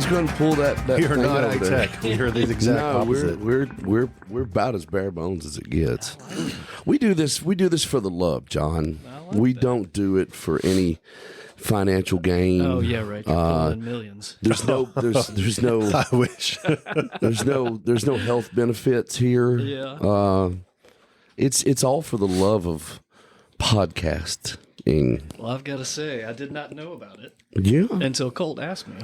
just go ahead and pull that. You're thing not out high there. tech. We're the exact opposite. We're about as bare bones as it gets. We do this for the love, John. We don't do it for any financial gain. Oh yeah, right. You're pulling millions. There's no I wish. there's no health benefits here. Yeah. It's all for the love of podcasting. Well, I've got to say, I did not know about it Yeah. until Colt asked me.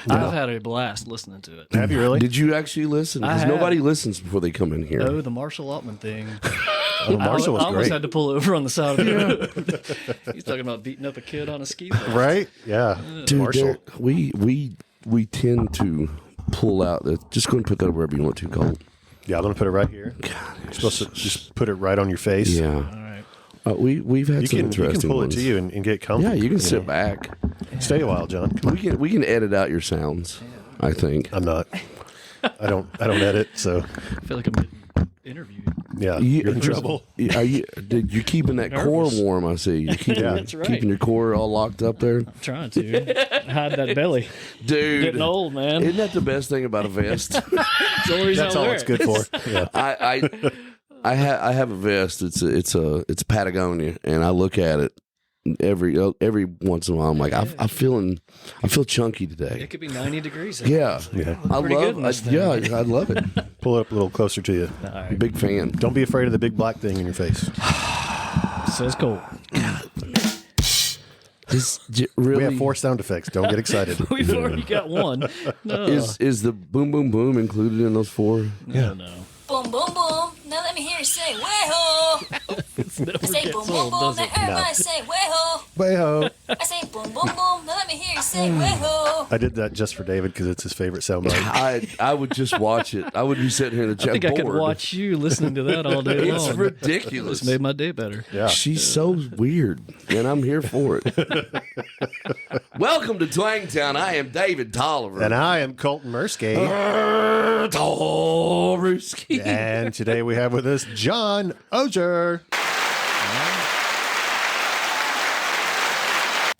I've had a blast listening to it. Have you really? Did you actually listen? Because I have. nobody listens before they come in here. Oh, the Marshall Altman thing. Marshall was I almost great. had to pull over on the side of the road. He's talking about beating up a kid on a ski lift. Right? Yeah. Dude, Marshall. we tend to pull out the. Just go and put that wherever you want to, Colt. Yeah, I'm going to put it right here. God, You're supposed to just put it right on your face. Yeah. All right. We've had You some can interesting pull ones. it to you and get comfy. Yeah, you can sit back. Stay a while, John. Come on. We can edit out your sounds. I think. I'm not. I don't edit, so I feel like I'm getting interviewed. yeah, You- you're in trouble. Are you? You're keeping that core Nervous. warm. I see. You're keeping, Yeah. That's right. keeping your core all locked up there, I'm trying to hide that belly. dude. Getting old, man. Isn't that the best thing about a vest? It's the only reason That's I all wear it's it. good for. Yeah. I have a vest. It's a Patagonia, and I look at it every once in a while. I'm like, I feel chunky today. It could be 90 degrees. Yeah, Yeah. Pretty good in this thing. I love it. Pull it up a little closer to you. All right. Big fan. Don't be afraid of the big black thing in your face. Says Colt. Really, We have 4 sound effects. Don't get excited. We've already got one. No. is the boom boom boom included in those 4? No. Boom, boom, boom. Now let me hear you say, way-ho. Never I say gets boom, boom, old, boom. does Now it? everybody say, way-ho. Way-ho. I say boom, boom, boom. Now let me hear you say, way-ho. I did that just for David because it's his favorite soundbite. I would just watch it. I would be sitting here in the I chat think I could bored. watch you listening to that all day It's long. ridiculous. This made my day better. Yeah. She's so weird, and I'm here for it. Welcome to Twangtown. I am David Tolliver. And I am Colton Mursky. Tolleruski. And today we have with us John Ozier.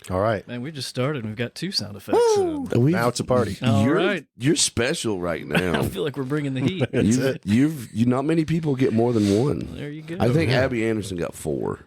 All right. Man, we just started and we've got 2 sound effects. So Now it's a party. All you're, right. you're special right I now. feel like we're bringing the heat. You not many people get more than one. There you go. I think Abby Anderson got 4,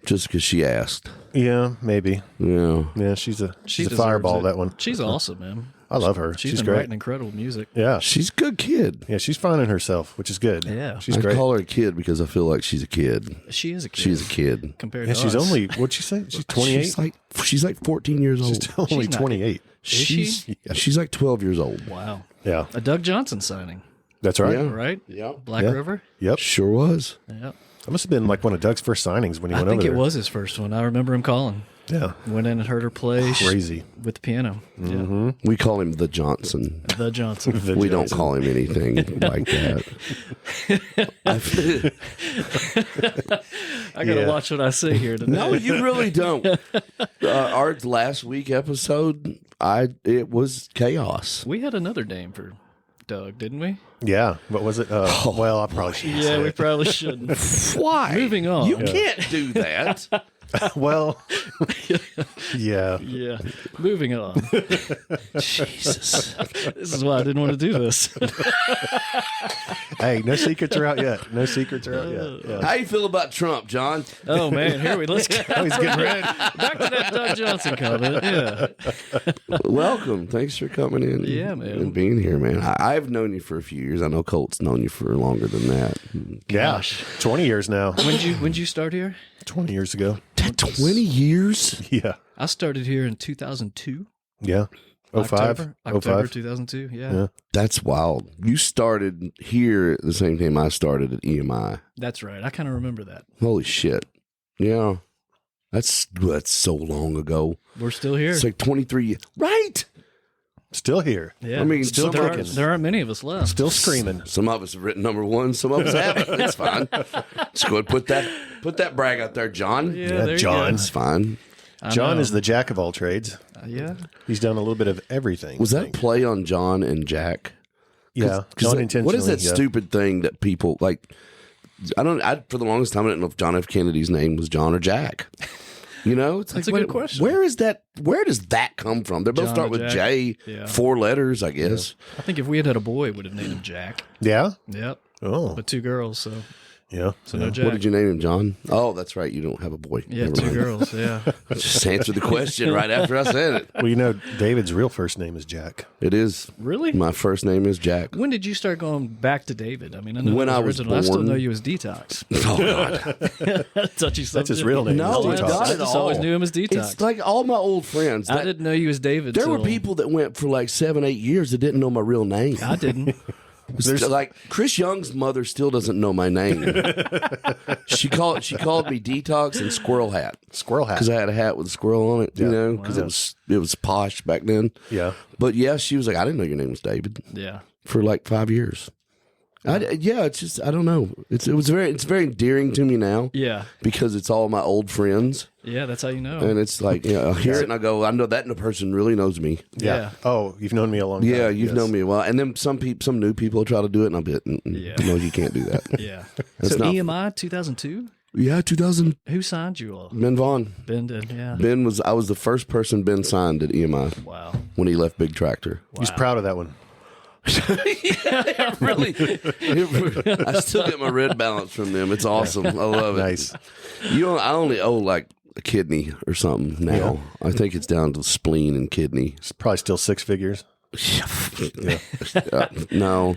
just because she asked. Yeah, maybe. Yeah. Yeah, she's a She deserves fireball, it. that one. She's awesome, man. I love her. She's She's been great. writing incredible music. Yeah. She's a good kid. Yeah, she's finding herself, which is good. Yeah. She's I great. call her a kid because I feel like she's a kid. She is a kid. She's a kid. compared Yeah, to she's us. only, what'd she say? She's 28? She's like 14 years old. She's only She's not- 28. She's like 12 years old. Wow. Yeah, A Doug Johnson signing, that's right. Yeah. right? Yeah. Black Yeah. River. Yep. Sure was. Yeah. That must have been like one of Doug's first signings when he I went think over it there. was his first one. I remember him calling. Yeah. Went in and heard her play Crazy. with the piano. Yeah. We call him the Johnson. The Johnson. The We don't Johnson. call him anything like that. I gotta Yeah. watch what I say here today. No, you really don't. Our last week episode, it was chaos. We had another name for Doug, didn't we? Yeah. What was it? Well, I probably shouldn't Yeah, say we it. probably shouldn't. Why? Moving on. You Yeah. can't do that. Well, yeah. Yeah. Moving on. Jesus. This is why I didn't want to do this. Hey, no secrets are out yet. No secrets are out yet. Yeah. How you feel about Trump, John? Oh man, let's go. Oh, he's getting red. Back to that Doug Johnson comment. Yeah. Welcome. Thanks for coming in. Yeah, man. And being here, man. I've known you for a few years. I know Colt's known you for longer than that. Yeah. Gosh. 20 years now. When'd you start here? 20 years ago. 20 years? Yeah. I started here in 2002. Yeah. 05. October 05. 2002. Yeah. Yeah. That's wild. You started here at the same time I started at EMI. That's right. I kind of remember that. Holy shit. Yeah. That's so long ago. We're still here. It's like 23. Right. Still here. Yeah. I mean, Still some, kicking. there aren't many of us left. Still screaming. some of us have written number 1, some of us haven't. That's fine. Just go ahead and put that brag out there, John. Yeah, Yeah, there John. It's fine. I John know. is the jack of all trades. Yeah. He's done a little bit of everything. Was I that think. play on John and Jack? Yeah. 'Cause Unintentionally. what is that yeah. stupid thing that people like? I for the longest time I didn't know if John F. Kennedy's name was John or Jack. You know, it's That's like, a good question. Where is that? Where does that come from? They both John start or with Jack? J, Yeah. 4 letters, I guess. I think if we had had a boy, we'd have named him Jack. Yeah. Yep. Oh. But 2 girls, so Yeah. no Jack. What did you name him, John? Oh, that's right. You don't have a boy. Yeah, Never 2 mind. girls. Yeah. Just answered the question right after I said it. Well, you know, David's real first name is Jack. It is. Really? My first name is Jack. When did you start going back to David? I mean, I know When that I was original. I still born. know you as Detox. Oh, God. Touchy That's his subject. real name. No, It's it's Detox. not I at just all. always knew him as Detox. It's like all my old friends. I didn't know you as David. There were till- people that went for like 7, 8 years that didn't know my real name. I didn't. It's like Chris Young's mother still doesn't know my name. she called me Detox and Squirrel Hat Squirrel hat. because I had a hat with a squirrel on it. You Yeah. know, because it was posh back then. Yeah. But yeah, she was like, I didn't know your name was David Yeah. for like 5 years. It's just I don't know. It's very endearing to me now Yeah. because it's all my old friends, Yeah, that's how you know. and it's like I hear it and I go, I know that person really knows me. Yeah. Oh, you've known me a long time. Yeah, you've Yes. known me a while, and then some new people try to do it, and I'm bit. Yeah. No, you can't do that. Yeah. That's So not- EMI 2002? Yeah, 2000. Who signed you all? Ben Vaughn. Ben did, yeah. I was the first person Ben signed at EMI Wow. when he left Big Tractor. He's proud of that one. Really, I still get my red balance from them. It's awesome. I love it. Nice. I only owe like a kidney or something now. I think it's down to spleen and kidney. It's probably still 6 figures. No.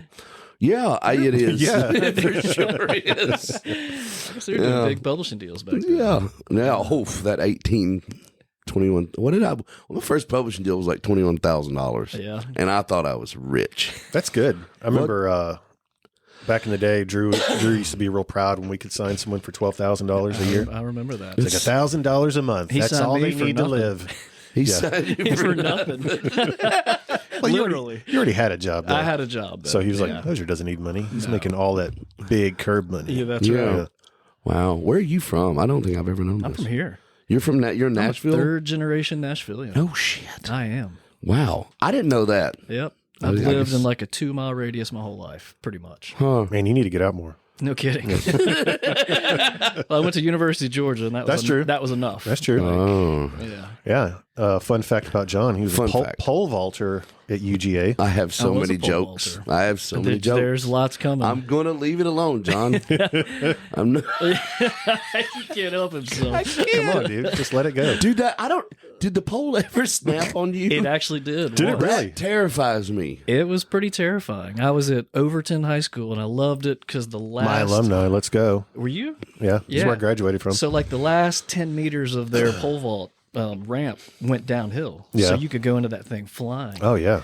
Yeah, it is. Yeah. It for sure is. I guess they were doing big publishing deals back then. Yeah. Now, that 21. What did I? Well, my first publishing deal was like $21,000. Yeah. And I thought I was rich. That's good. I remember back in the day, Drew used to be real proud when we could sign someone for $12,000 a year. I remember that. It's like $1,000 a month. He That's signed all me they for need to nothing. live. He signed you For nothing. Well, Literally. You already had a job, though. I had a job. Then. So he was like, yeah. Ozier doesn't need money. He's making all that big curb money. Yeah, that's Yeah. right. Wow. Where are you from? I don't think I've ever known I'm this. from here. You're from you're in I'm a Nashville? 3rd generation Nashvilleian. Oh, shit. I am. Wow. I didn't know that. Yep. I I've lived guess- in like a 2-mile radius my whole life, pretty much. Huh. Man, you need to get out more. No kidding. Well, I went to University of Georgia, and That's true. That was enough. That's true. Oh. Yeah. Yeah. Fun fact about John. He was Fun a fact. pole vaulter at UGA. I have so I was many a pole jokes. vaulter. I have so many jokes. There's lots coming. I'm going to leave it alone, John. I'm not. He can't help himself. Come on, dude. Just let it go. Dude, did the pole ever snap on you? It actually did. Did it once. really? That terrifies me. It was pretty terrifying. I was at Overton High School, and I loved it because the last... My alumni. Let's go. Were you? Yeah. That's Yeah. where I graduated from. So, like, the last 10 meters of their pole vault ramp went downhill. Yeah. So you could go into that thing flying. Oh, yeah.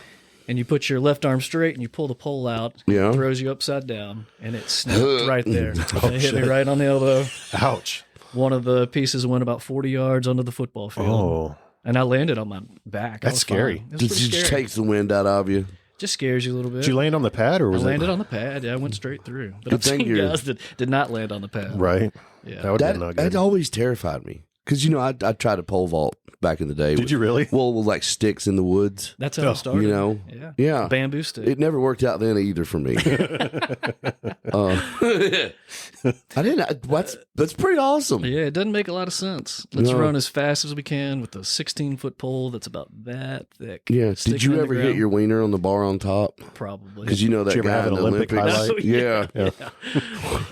And you put your left arm straight, and you pull the pole out. Yeah. It throws you upside down, and it snapped right there. Oh, It hit me right on the elbow. Ouch. One of the pieces went about 40 yards onto the football field. Oh. And I landed on my back. I That's was scary. fine. It was Did pretty you just scary. take the wind out of you? Just scares you a little bit. Did you land on the pad or I was landed it? on the pad. Yeah, I went straight through. But Good I've thing seen you're- guys that did not land on the pad. Right. Yeah. That would have been not That good. always terrified me. Because, I tried to pole vault back in the day. Did you really? Well, with like sticks in the woods. That's how it started. Yeah. Yeah. Bamboo stick. It never worked out then either for me. I didn't. That's pretty awesome. Yeah, it doesn't make a lot of sense. Let's No. run as fast as we can with a 16-foot pole that's about that thick. Yeah. Did Sticking you in the ever hit ground? your wiener on the bar on top? Probably. Because you know that Did you ever guy have in an the Olympic Olympics. highlight? Yeah. Yeah.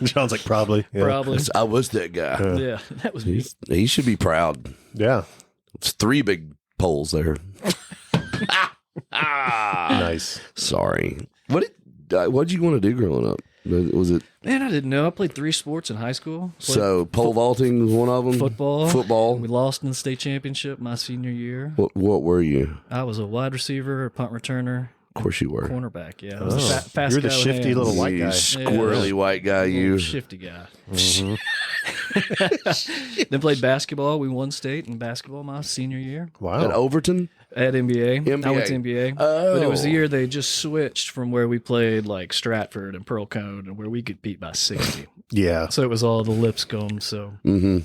John's like, probably. Yeah. Probably. I was that guy. Yeah, that was me. He should be proud. Yeah. It's 3 big poles there. Nice. Sorry. What did you want to do growing up? Was it Man, I didn't know. I played 3 sports in high school. Played so pole vaulting was one of them? football. Football. We lost in the state championship my senior year. What were you? I was a wide receiver, a punt returner, Of course you were. cornerback. Yeah, I was a Oh. fast You're the guy with shifty hands. little white You guy. squirrely white guy. Little You. shifty guy. Mm-hmm. Then played basketball. We won state in basketball my senior year At Wow. Overton. at NBA. I went to NBA. NBA, but it was the Oh. year they just switched from where we played like Stratford and Pearl Cone, and where we could beat by 60. Yeah. So it was all the Lipscomb. So Mm-hmm.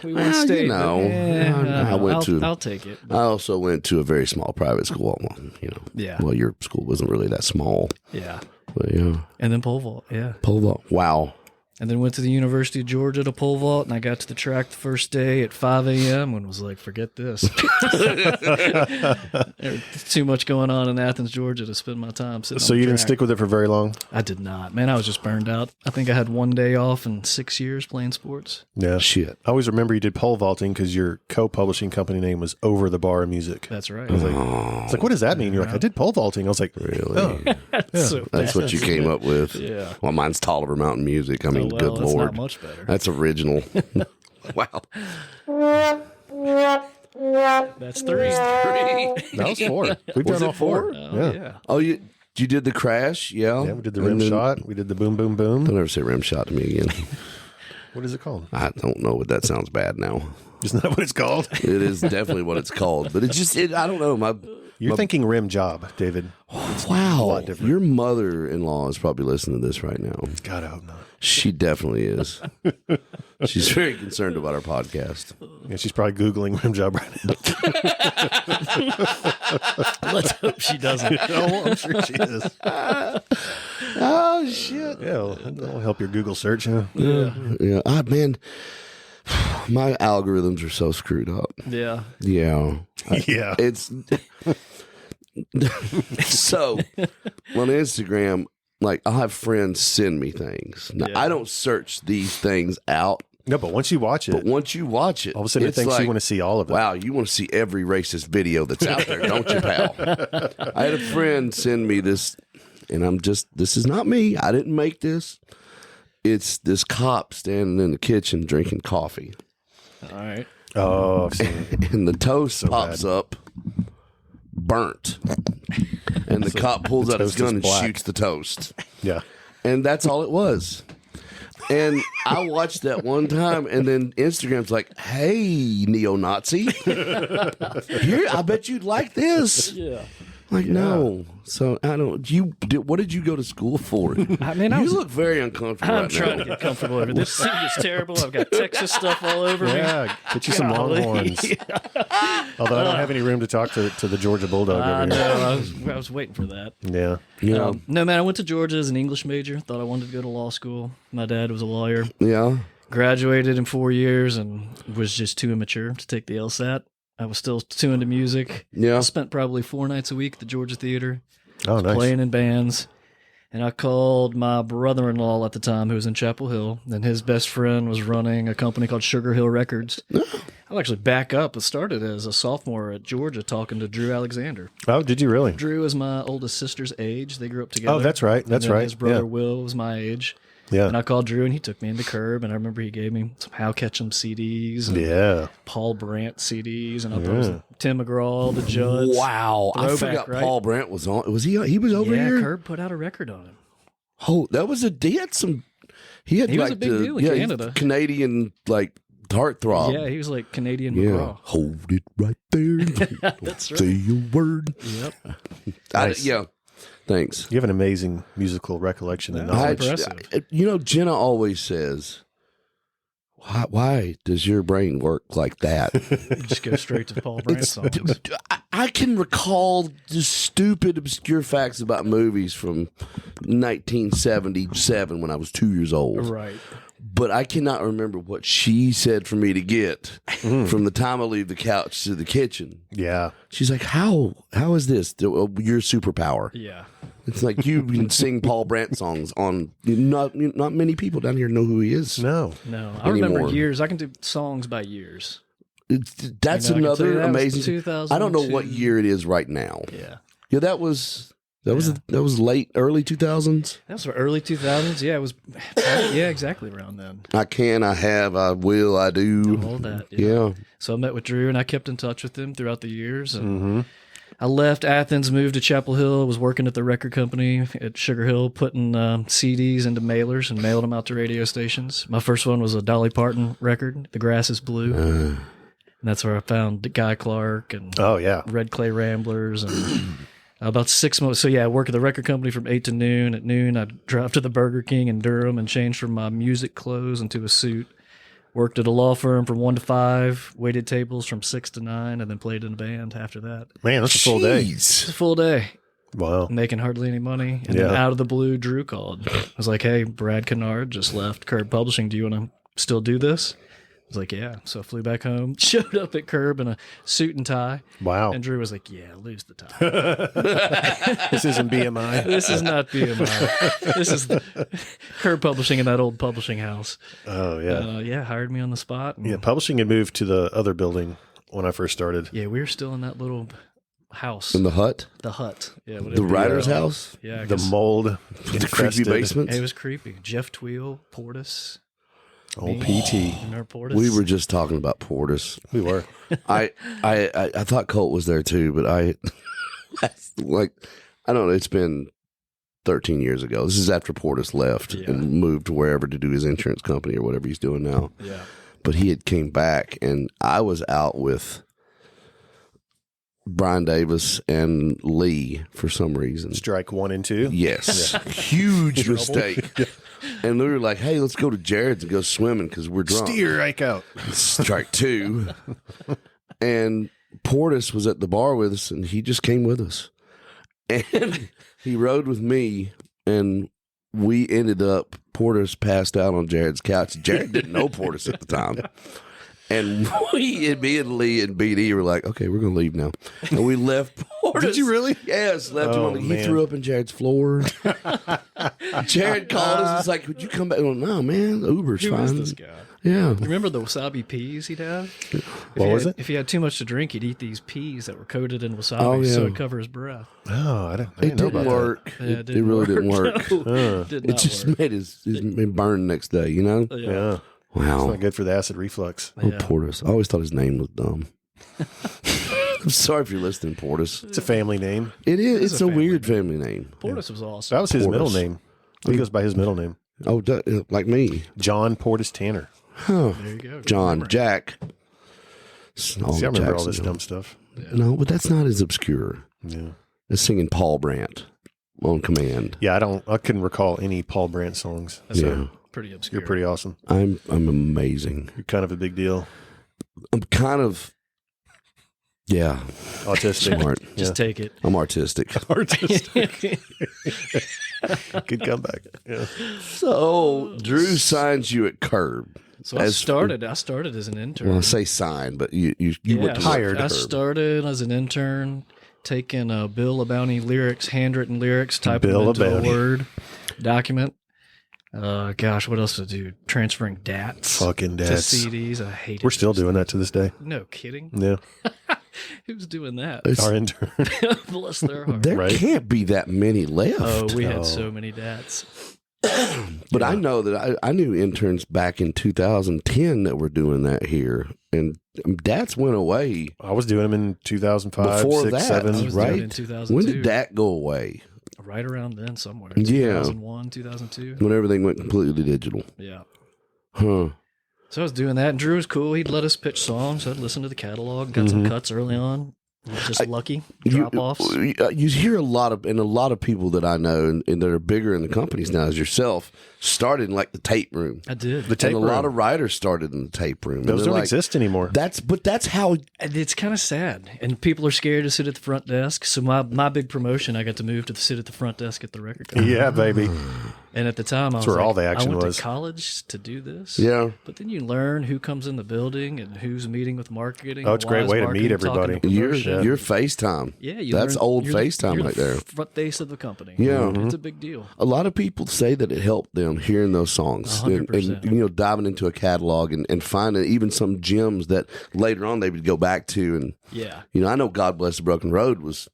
we won Well, state. you but, know, I went to- I'll take it. I also went to a very small private school. Yeah. Well, your school wasn't really that small. Yeah, But yeah. and then pole vault. Yeah, Pole vault. Wow. And then went to the University of Georgia to pole vault, and I got to the track the first day at 5 a.m. and was like, forget this. There's too much going on in Athens, Georgia to spend my time sitting So on the you didn't track. stick with it for very long? I did not. Man, I was just burned out. I think I had 1 day off in 6 years playing sports. Yeah. Shit. I always remember you did pole vaulting because your co-publishing company name was Over the Bar Music. That's right. I was like, it's like, what does that mean? You're like, I did pole vaulting. I was like, Really? oh. So That's what you came up with. Yeah. Well, mine's Tolliver Mountain Music. I mean, Oh, well, good that's Lord. not much better. That's original. Wow. That's 3. That was 4. We've Was done it all 4. Oh, yeah. Oh, you did the crash? Yeah. Yeah, we did the And rim then- shot. We did the boom, boom, boom. Don't ever say rim shot to me again. What is it called? I don't know what that sounds bad now. Isn't that what it's called? It is definitely what it's called, but it's just, I don't know. You're thinking rim job, David. Wow. lot different. Your mother-in-law is probably listening to this right now. God, I hope not. She definitely is. She's very concerned about our podcast. Yeah, she's probably Googling rim job right now. Let's hope she doesn't. Oh, I'm sure she is. Oh, shit. Yeah, that'll help your Google search. Yeah. Yeah. Man, my algorithms are so screwed up. Yeah. Yeah. Yeah. It's so on Instagram, like I'll have friends send me things. Now, Yeah. I don't search these things out, No, but once you watch it, but once you watch it, all of a sudden it it's thinks like, you want to see all of it. wow, you want to see every racist video that's out there, don't you, pal? I had a friend send me this, and this is not me. I didn't make this. It's this cop standing in the kitchen drinking coffee, All right. Oh, I've seen it. and the toast pops bad. up burnt, and the cop pulls the out his toast gun is and black. shoots the toast. Yeah. And that's all it was. And I watched that one time, and then Instagram's like, "Hey, neo-Nazi, here, I bet you'd like this." Yeah. Like, no. So I don't. What did you go to school for? I mean, You look very uncomfortable. I'm right trying now. to get comfortable over this. Seat is terrible. I've got Texas stuff all over me. Yeah, get you some Golly. Longhorns. Although I don't have any room to talk to the Georgia Bulldog I over know. here. I was waiting for that. Yeah. Yeah, No, man, I went to Georgia as an English major. Thought I wanted to go to law school. My dad was a lawyer. yeah. Graduated in 4 years and was just too immature to take the LSAT. I was still too into music. Yeah. I spent probably 4 nights a week at the Georgia Theater Oh, nice. playing in bands. And I called my brother-in-law at the time, who was in Chapel Hill, and his best friend was running a company called Sugar Hill Records. I'll actually back up. I started as a sophomore at Georgia talking to Drew Alexander. Oh, did you really? Drew is my oldest sister's age. They grew up together. Oh, that's right. And That's then right. His brother Yeah. Will was my age. Yeah. And I called Drew, and he took me into Curb, and I remember he gave me some How Ketchum CDs and Yeah. Paul Brandt CDs, and I thought it was Tim McGraw, the Judds. Wow, I Throwback, forgot right? Paul Brandt was on. Was he? He was over Yeah, here. Curb put out a record on him. Oh, that was he had some. He had He was like a big deal in he's Canada. Canadian like heartthrob. Yeah, he was like Canadian Yeah. McGraw. Hold it right there. That's Say right. a word. Yep. Nice. Yeah. Thanks. You have an amazing musical recollection and That's knowledge. impressive. Jenna always says, why does your brain work like that? Just go straight to Paul Brandt songs. I can recall just stupid, obscure facts about movies from 1977 when I was 2 years old. Right. But I cannot remember what she said for me to get from the time I leave the couch to the kitchen. Yeah. She's like, how is this your superpower? Yeah. It's like you can sing Paul Brandt songs on not many people down here know who he is. No. No, I remember Anymore. years. I can do songs by years. That's You know, I can tell you another that was amazing. 2002. I don't know what year it is right now. Yeah. Yeah, that was late early 2000s. That was for early 2000s. Yeah, it was. Yeah, exactly around then. I can, I have, I will, I do. All that. Yeah. So I met with Drew, and I kept in touch with him throughout the years. And Mm-hmm. I left Athens, moved to Chapel Hill, was working at the record company at Sugar Hill, putting CDs into mailers and mailed them out to radio stations. My first one was a Dolly Parton record, The Grass is Blue. And that's where I found Guy Clark and Oh, yeah. Red Clay Ramblers and about 6 months. So, yeah, I worked at the record company from 8 to noon. At noon, I'd drive to the Burger King in Durham and change from my music clothes into a suit. Worked at a law firm from 1 to 5, waited tables from 6 to 9, and then played in a band after that. Man, that's a full day. It's a full day. Wow. making hardly any money. And then out of the blue, Drew called. I was like, hey, Brad Kennard just left Curb Publishing. Do you want to still do this? I was like, yeah. So I flew back home, showed up at Curb in a suit and tie. Wow. And Drew was like, yeah, lose the tie. This isn't BMI. This is not BMI. This is Curb Publishing in that old publishing house. Oh, yeah. Yeah, hired me on the spot. Yeah, publishing had moved to the other building when I first started. Yeah, we were still in that little house. In the hut? The hut. Yeah, The writer's house? Yeah. The mold. The creepy basement? It was creepy. Jeff Tweel, Portis. Old me. PT. Remember Portis? We were just talking about Portis. We were. I thought Colt was there too, but I don't know. It's been 13 years ago. This is after Portis left and moved to wherever to do his insurance company or whatever he's doing now. Yeah. But he had came back, and I was out with Brian Davis and Lee for some reason. Strike 1 and 2. Yes. Huge mistake. And we were like, hey, let's go to Jared's and go swimming because we're drunk. Steer Ike out. Strike 2. And Portis was at the bar with us, and he just came with us. And he rode with me, and we ended up, Portis passed out on Jared's couch. Jared didn't know Portis at the time. And me and Lee and BD were like, okay, we're going to leave now. And we left Portis. Did you really? Yes, left him on the, he threw up in Jared's floor. Jared called us. He's like, would you come back? Well, no, man, Uber's Who fine. is this guy? Yeah. Remember the wasabi peas he'd have? What was it? If he had too much to drink, he'd eat these peas that were coated in wasabi Oh, yeah. so it'd cover his breath. Oh, I It didn't know didn't about work. Yeah, It really didn't work. No, did It not just work. made his burn next day, you know? that. Yeah. It's Wow. not good for the acid reflux. Oh, Yeah. Portis. I always thought his name was dumb. I'm sorry if you're listening, Portis. It's a family name. It is. It's a a family weird family name. Portis was awesome. That was his Portis. middle name. He goes by his middle name. Oh, like me. John Portis Tanner. Huh. There you go. John, Memory. Jack. See, I remember all this Jackson. dumb stuff. No, but that's not as obscure Yeah. as singing Paul Brandt on command. Yeah, I couldn't recall any Paul Brandt songs. That's Yeah. pretty obscure. You're pretty awesome. I'm amazing. You're kind of a big deal. I'm kind of, yeah, Autistic. smart. Just Yeah. take it. I'm artistic. Artistic. Good comeback. Yeah. So Drew signs you at Curb. So I As- started as an intern. Well, I say sign, but you went to work hired. at I Curb. started as an intern, taking Bill LaBounty lyrics, handwritten lyrics, typing Bill them into LaBounty. a Word document. Gosh, what else to do? Transferring DATs Fucking to dads. CDs. I hate it. We're still doing that to this day. No kidding. Yeah. Who's doing that? Our intern. Bless their heart. There Right. can't be that many left. Oh, we Oh. had so many DATs. But I know that I knew interns back in 2010 that were doing that here, and DATs went away. I was doing them in 2005, Before 6, that, 7. I was right? doing it in 2002. When did DAT go away? Right around then, somewhere. Yeah. 2001, 2002. When everything went completely digital. Yeah. Huh. So I was doing that, and Drew was cool. He'd let us pitch songs. I'd listen to the catalog, got some cuts early on. Just lucky drop offs. You hear a lot of people that I know and that are bigger in the companies now as yourself started in like the tape room. I did. The tape and a room. lot of writers started in the tape room. And Those they're don't like, exist anymore. That's how. And it's kind of sad, and people are scared to sit at the front desk. So my big promotion, I got to move to sit at the front desk at the record company. Yeah, baby. And at the time, I was where like, all the action I went was. to college to do this. Yeah. But then you learn who comes in the building and who's meeting with marketing. Oh, it's a great why is way to marketing meet talking everybody. to promotion. You're FaceTime. Yeah, you That's learn- old you're the- FaceTime you're right the there. Front face of the company. Yeah. It's a big deal. A lot of people say that it helped them hearing those songs and 100%. diving into a catalog and finding even some gems that later on they would go back to. And Yeah. I know God Bless the Broken Road was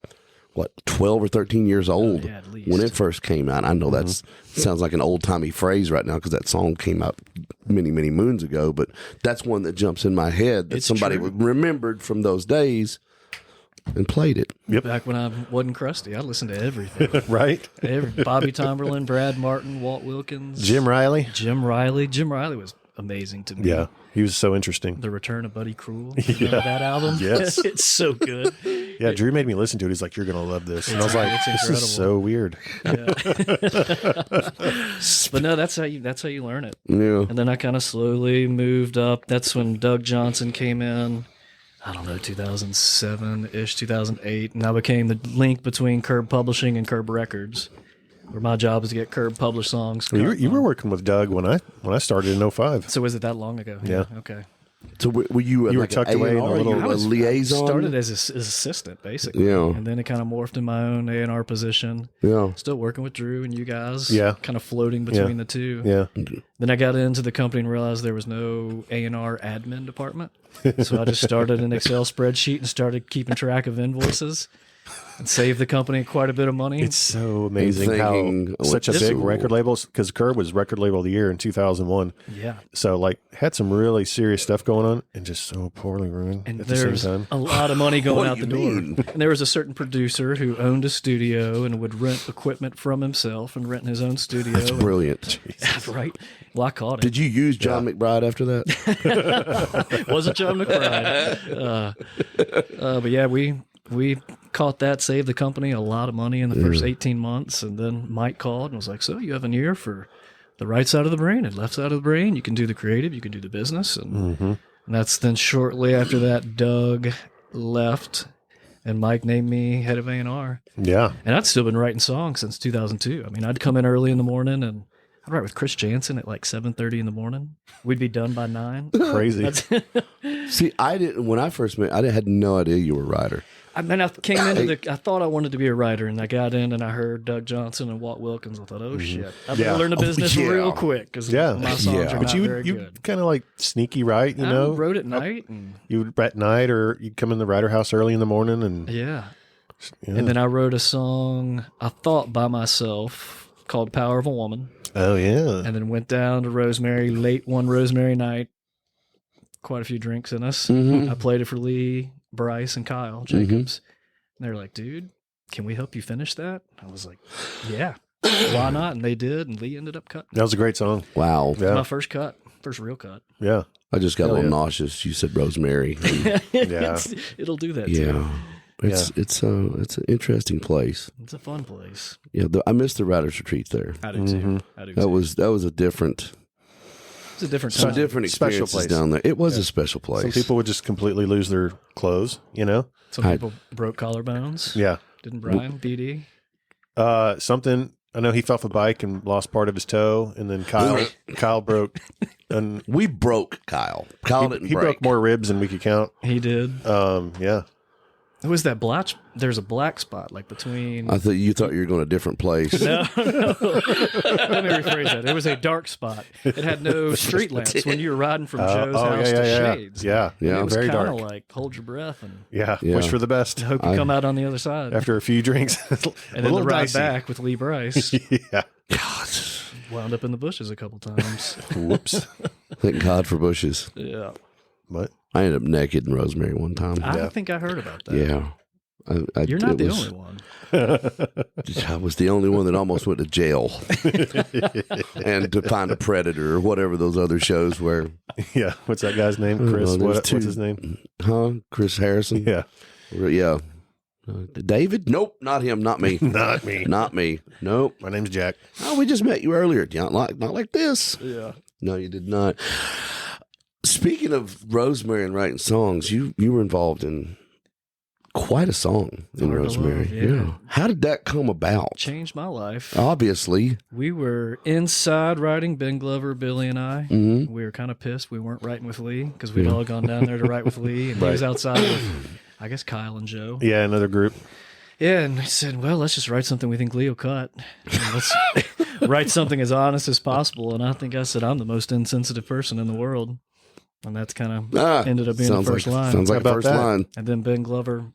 12 or 13 years old yeah, at least. when it first came out. I know that's sounds like an old timey phrase right now because that song came out many moons ago, but that's one that jumps in my head that It's somebody true. remembered from those days and played it. Yep. Back when I wasn't crusty, I listened to everything. Right? Bobby Tomberlin, Brad Martin, Walt Wilkins, Jim Riley. Jim Riley. Jim Riley was amazing to me. Yeah. He was so interesting. The Return of Buddy Cruel. Remember that album? Yes. It's so good. Yeah, Drew made me listen to it. He's like, "You're gonna love this," and I was like, It's "This incredible. is so weird." But no, that's how you learn it. Yeah. And then I kind of slowly moved up. That's when Doug Johnson came in. I don't know, 2007-ish, 2008. And I became the link between Curb Publishing and Curb Records, where my job is to get Curb published songs. You were working with Doug when I started in 05. So was it that long ago? Yeah. Okay. So were you were like tucked an away in a A&R? little- You were I a liaison? started as his assistant, basically. Yeah. And then it kind of morphed in my own A&R position. Yeah. Still working with Drew and you guys. Yeah. Kind of floating between the two. Yeah. Then I got into the company and realized there was no A&R admin department. So I just started an Excel spreadsheet and started keeping track of invoices and saved the company quite a bit of money. It's so amazing thinking, how such a big record label, because Curb was Record Label of the Year in 2001. Yeah. So like had some really serious stuff going on and just so poorly run And at the same there's time. a lot of money going What out do the you door. mean? And there was a certain producer who owned a studio and would rent equipment from himself and rent his own studio. That's brilliant. Right? Well, I caught it. Did you use John McBride after that? Wasn't John McBride. But yeah, we caught that, saved the company a lot of money in the first 18 months. And then Mike called and was like, so you have an ear for the right side of the brain and left side of the brain. You can do the creative, you can do the business. And that's then shortly after that, Doug left and Mike named me head of A&R. Yeah. And I'd still been writing songs since 2002. I mean, I'd come in early in the morning and I'd write with Chris Jansen at like 7:30 in the morning. We'd be done by 9. Crazy. See, I didn't, when I first met, I had no idea you were a writer. I mean, I came into I thought I wanted to be a writer, and I got in and I heard Doug Johnson and Walt Wilkins. I thought, oh shit, I'm Yeah. gonna learn the business yeah. real quick because Yeah. my songs Yeah. are But not you very you good. kind of like sneaky write, you know? I wrote at night, and You would at night, or you'd come in the writer house early in the morning, and yeah. yeah. And then I wrote a song I thought by myself called "Power of a Woman," oh yeah, and then went down to Rosemary late one Rosemary night. Quite a few drinks in us. Mhm. I played it for Lee, Brice, and Kyle Jacobs. And they were like, dude, can we help you finish that? I was like, yeah, why not? And they did, and Lee ended up cutting. that was a great song. Wow. Yeah, My first cut, first real cut. yeah, I just got a Hell little yeah. nauseous. You said Rosemary. Yeah. It'll do that too. Yeah. It's an interesting place. It's a fun place. Yeah, I missed the writers' retreat there. I do too. I do That too. was a different, It's a different some time. different Special experiences place. down there. It was a special place. Some people would just completely lose their clothes, you know? Some people broke collarbones. Yeah. Didn't Brian? BD? Something. I know he fell off a bike and lost part of his toe, and then Kyle broke, and We broke Kyle. Kyle didn't he break. broke more ribs than we could count. He did. Yeah. It was that black. There's a black spot like between. I thought you were going to a different place. No. Let me rephrase that. It was a dark spot. It had no street lamps when you were riding from Joe's house to Shades. Yeah. Yeah. It was Very kind dark. of like hold your breath and Yeah. Yeah. Wish for the best. hope you come out on the other side. After a few drinks, and then the ride back with Lee Brice. Yeah. God. Wound up in the bushes a couple times. Whoops. Thank God for bushes. Yeah. But I ended up naked in Rosemary one time. I think I heard about that. Yeah. You're not it the was- only one. I was the only one that almost went to jail and to find a predator or whatever those other shows were. yeah. What's that guy's name? Chris. there's What's two- his name? Huh? Chris Harrison? Yeah. Yeah. David? Nope, not him. Not me. Not me. Not me. Nope. My name's Jack. Oh, we just met you earlier. Not like this. Yeah. No, you did not. Speaking of Rosemary and writing songs, you were involved in quite a song in Hard to Rosemary. Love, yeah. How did that come about? Changed my life. Obviously. We were inside writing, Ben Glover, Billy, and I. Hmm. We were kind of pissed we weren't writing with Lee because we'd all gone down there to write with Lee, and he was outside with, I guess, Kyle and Joe. Yeah. Another group. Yeah, and we said, well, let's just write something we think Lee will cut. And let's write something as honest as possible. And I think I said I'm the most insensitive person in the world. And that's kind of ended up being the first line. Sounds like How a about first that? line. And then Ben Glover,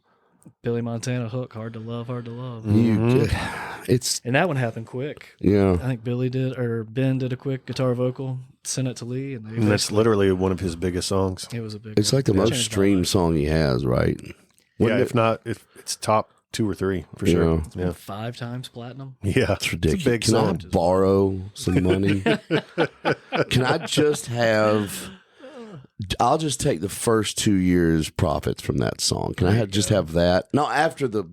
Billy Montana hook, hard to love, hard to love. It's And that one happened quick. yeah. I think Ben did a quick guitar vocal, sent it to Lee, and And that's literally one of his biggest songs. it was a big It's one. like the It most changed my streamed life. song he has, right? Yeah. If not, if it's top 2 or 3 for sure. Yeah. 5 times platinum. Yeah. It's ridiculous. It's a big Can song. I borrow some money? Can I just have I'll just take the first 2 years profits from that song. Can I just have that? No, after the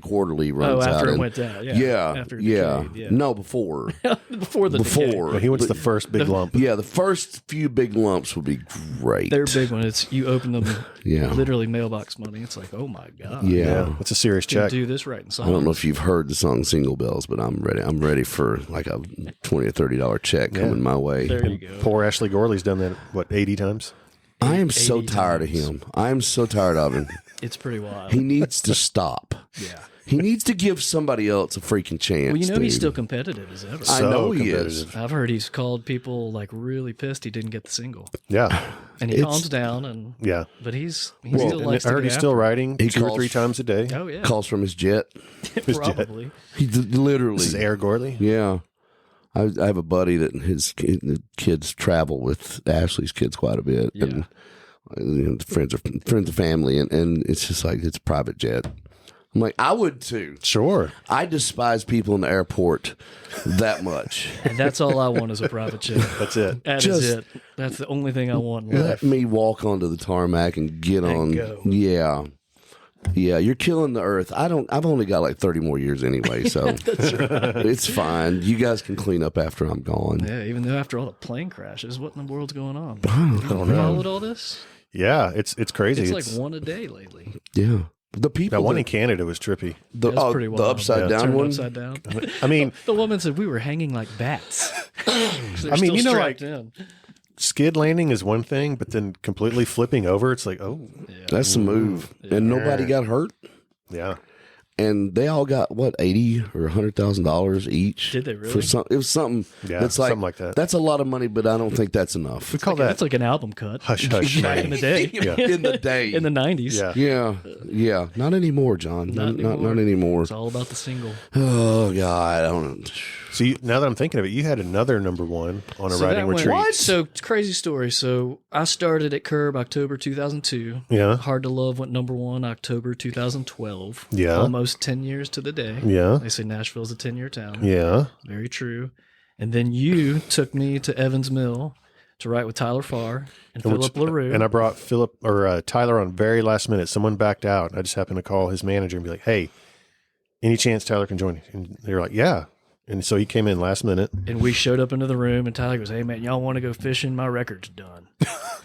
quarterly runs out. After it and- went down. Yeah. Yeah, After it yeah. decayed, yeah. No, before. Before the decay. But he wants the first big lump. Yeah, the first few big lumps would be great. They're big when it's you open them. Yeah. Literally mailbox money. It's like, oh my god. Yeah. It's a serious You check. do this right in I don't know songs. if you've heard the song Single Bells, but I'm ready. I'm ready for like a $20 or $30 check coming my way. There you go. Poor Ashley Gorley's done that, 80 times? I am so 80 tired of times. him. I am so tired of him. It's pretty wild. He needs to stop. Yeah. He needs to give somebody else a freaking chance. Well, you know he's dude. still competitive as ever. I know he is. competitive. I've heard he's called people like really pissed he didn't get the single, Yeah. and he It's- calms down. And Yeah. but he still And likes I to heard get he's still after it. writing He 2 or calls- 3 times a day. Oh yeah, Calls from his jet. his jet. probably. He literally. This is Air Gorley. Yeah. I have a buddy that his kids travel with Ashley's kids quite a bit. Yeah. And friends of family. And it's just like, it's a private jet. I'm like, I would too. Sure. I despise people in the airport that much. And that's all I want is a private jet. That's it. That Just- is it. That's the only thing I want in Let life. me walk onto the tarmac and get on. go. Yeah. Yeah, you're killing the earth. I've only got like 30 more years anyway, so it's fine. You guys can clean up after I'm gone. Yeah, even though after all the plane crashes, what in the world's going on? I don't know. Followed all this? Yeah, it's crazy. It's like one a day lately. Yeah. The people that one in that- Canada was trippy. the, That's pretty the wild. upside Yeah. down Turned one. upside down. I mean, The woman said we were hanging like bats. I mean, you know, like- in. skid landing is one thing, but then completely flipping over, it's like, oh, That's the move. And nobody got hurt. yeah. And they all got what, $80 or $100,000 each. Did they really? For some, it was something. Yeah, that's like, something like that. That's a lot of money, but I don't think that's enough. We call that That's like an album cut. hush hush Back in the day. In the day. In the 90s. Yeah. Yeah, yeah. Not anymore, John. Not anymore. It's all about the single. Oh God, I don't. So now that I'm thinking of it, you had another number one on a So writing that went- retreat. So crazy story. So I started at Curb October 2002. Yeah. Hard to Love went number one October 2012. Yeah. Almost 10 years to the day. Yeah. They say Nashville's a 10-year town. Yeah. Very true. And then you took me to Evans Mill to write with Tyler Farr and Philip LaRue. And I brought Tyler on very last minute. Someone backed out. I just happened to call his manager and be like, hey, any chance Tyler can join you? And they were like, yeah. And so he came in last minute. And we showed up into the room, and Tyler goes, "Hey man, y'all want to go fishing? My record's done."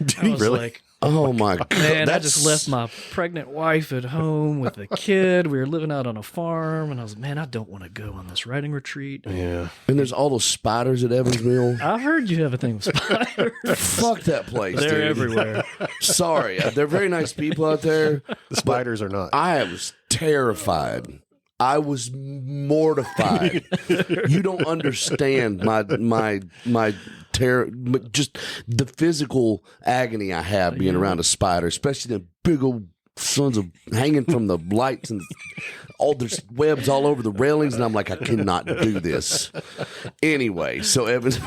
Did I he was really? like, Oh my God. "Man, I just left my pregnant wife at home with a kid. We were living out on a farm, and I was like, man, I don't want to go on this writing retreat." Yeah. And there's all those spiders at Evans Mill. I heard you have a thing with spiders. Fuck that place, They're dude. everywhere. Sorry, they're very nice people out there. The spiders are not. I was terrified. I was mortified. You don't understand my terror, just the physical agony I have being around a spider, especially the big old sons of hanging from the lights and all there's webs all over the railings, and I'm like, I cannot do this. Anyway, so Evans.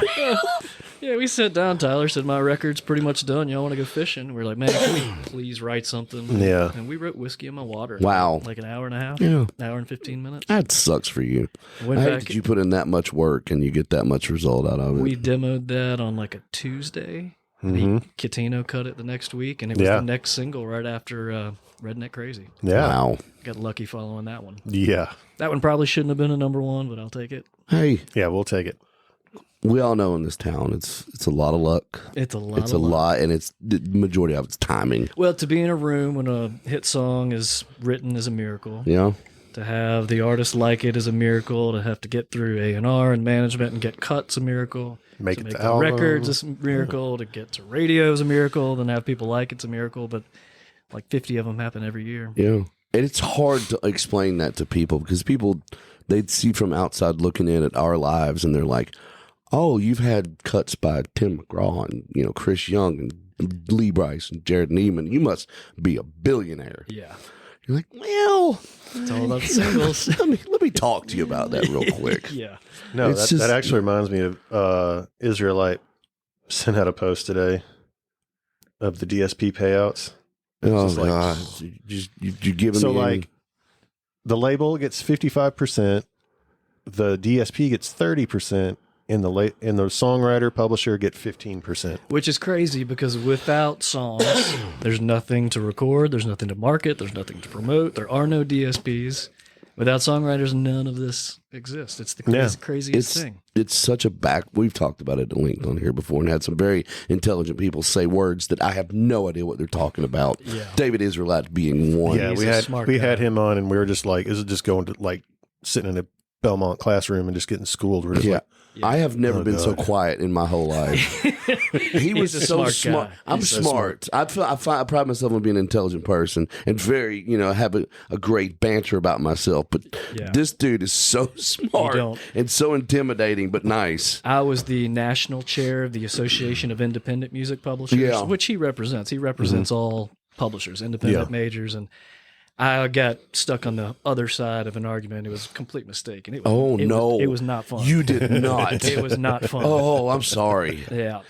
Yeah, we sat down. Tyler said, "My record's pretty much done. Y'all want to go fishing?" We're like, "Man, can we please write something?" Yeah. And we wrote "Whiskey in My Water." Wow. Like an hour and a half. Yeah. An hour and 15 minutes. That sucks for you. Went I hate back. that you put in that much work and you get that much result out of it. We demoed that on like a Tuesday. And Catino cut it the next week, and it was Yeah. the next single right after Redneck Crazy. Yeah. Wow. Got lucky following that one. Yeah. That one probably shouldn't have been a number one, but I'll take it. Hey, Yeah, we'll take it. we all know in this town it's a lot of luck. It's a lot. It's a lot, and it's the majority of it's timing. Well, to be in a room when a hit song is written is a miracle. You know, To have the artist like it is a miracle. To have to get through A&R and management and get cuts a miracle. Make to it make the the album. records is a miracle. To get to radio is a miracle. Then have people like it's a miracle. But like 50 of them happen every year. yeah, and it's hard to explain that to people because people they'd see from outside looking in at our lives, and they're like, "Oh, you've had cuts by Tim McGraw and Chris Young and Lee Brice and Jared Neiman. You must be a billionaire." Yeah. You're like, well, It's all about the singles. let me talk to you about that real quick. Yeah. No, It's that, just- that actually reminds me of Israelite sent out a post today of the DSP payouts. Oh just like- God, you're giving So me like the label gets 55%, the DSP gets 30%, and the songwriter publisher get 15%. Which is crazy because without songs, there's nothing to record, there's nothing to market, there's nothing to promote, there are no DSPs. Without songwriters, none of this exists. It's the craziest thing. It's such a we've talked about it at length on here before and had some very intelligent people say words that I have no idea what they're talking about. Yeah. David Israelite being one. Yeah, we had him on and we were just like, is it just going to like sitting in a Belmont classroom and just getting schooled? We're just like, I have never been so quiet in my whole life. He was so smart. I'm smart. I pride myself on being an intelligent person and very, have a great banter about myself. But this dude is so smart and so intimidating, but nice. I was the national chair of the Association of Independent Music Publishers, which he represents. He represents all publishers, independent majors, and I got stuck on the other side of an argument. It was a complete mistake. And it was not fun. You did not. It was not fun. Oh, I'm sorry. Yeah.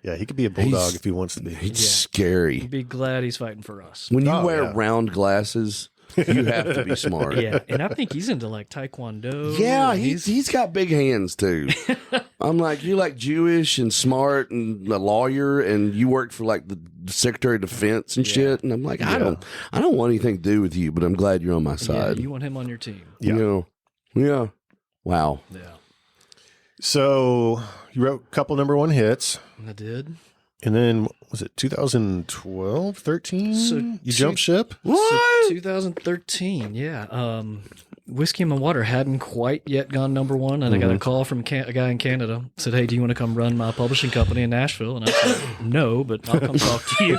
Yeah, he could be a bulldog if he wants to be. He's scary. Be glad he's fighting for us. When you wear round glasses, you have to be smart. Yeah, and I think he's into like Taekwondo. Yeah, he's got big hands too. I'm like, you're like Jewish and smart and a lawyer, and you work for like the Secretary of Defense and shit. And I'm like, I don't want anything to do with you, but I'm glad you're on my side. Yeah, you want him on your team. Yeah. Yeah. Wow. Yeah. So you wrote a couple number 1 hits. I did. And then, was it 2012, 13? So you jumped ship? What? So 2013, yeah. Whiskey in My Water hadn't quite yet gone number 1, and I got a call from a guy in Canada. Said, hey, do you want to come run my publishing company in Nashville? And I said, no, but I'll come talk to you.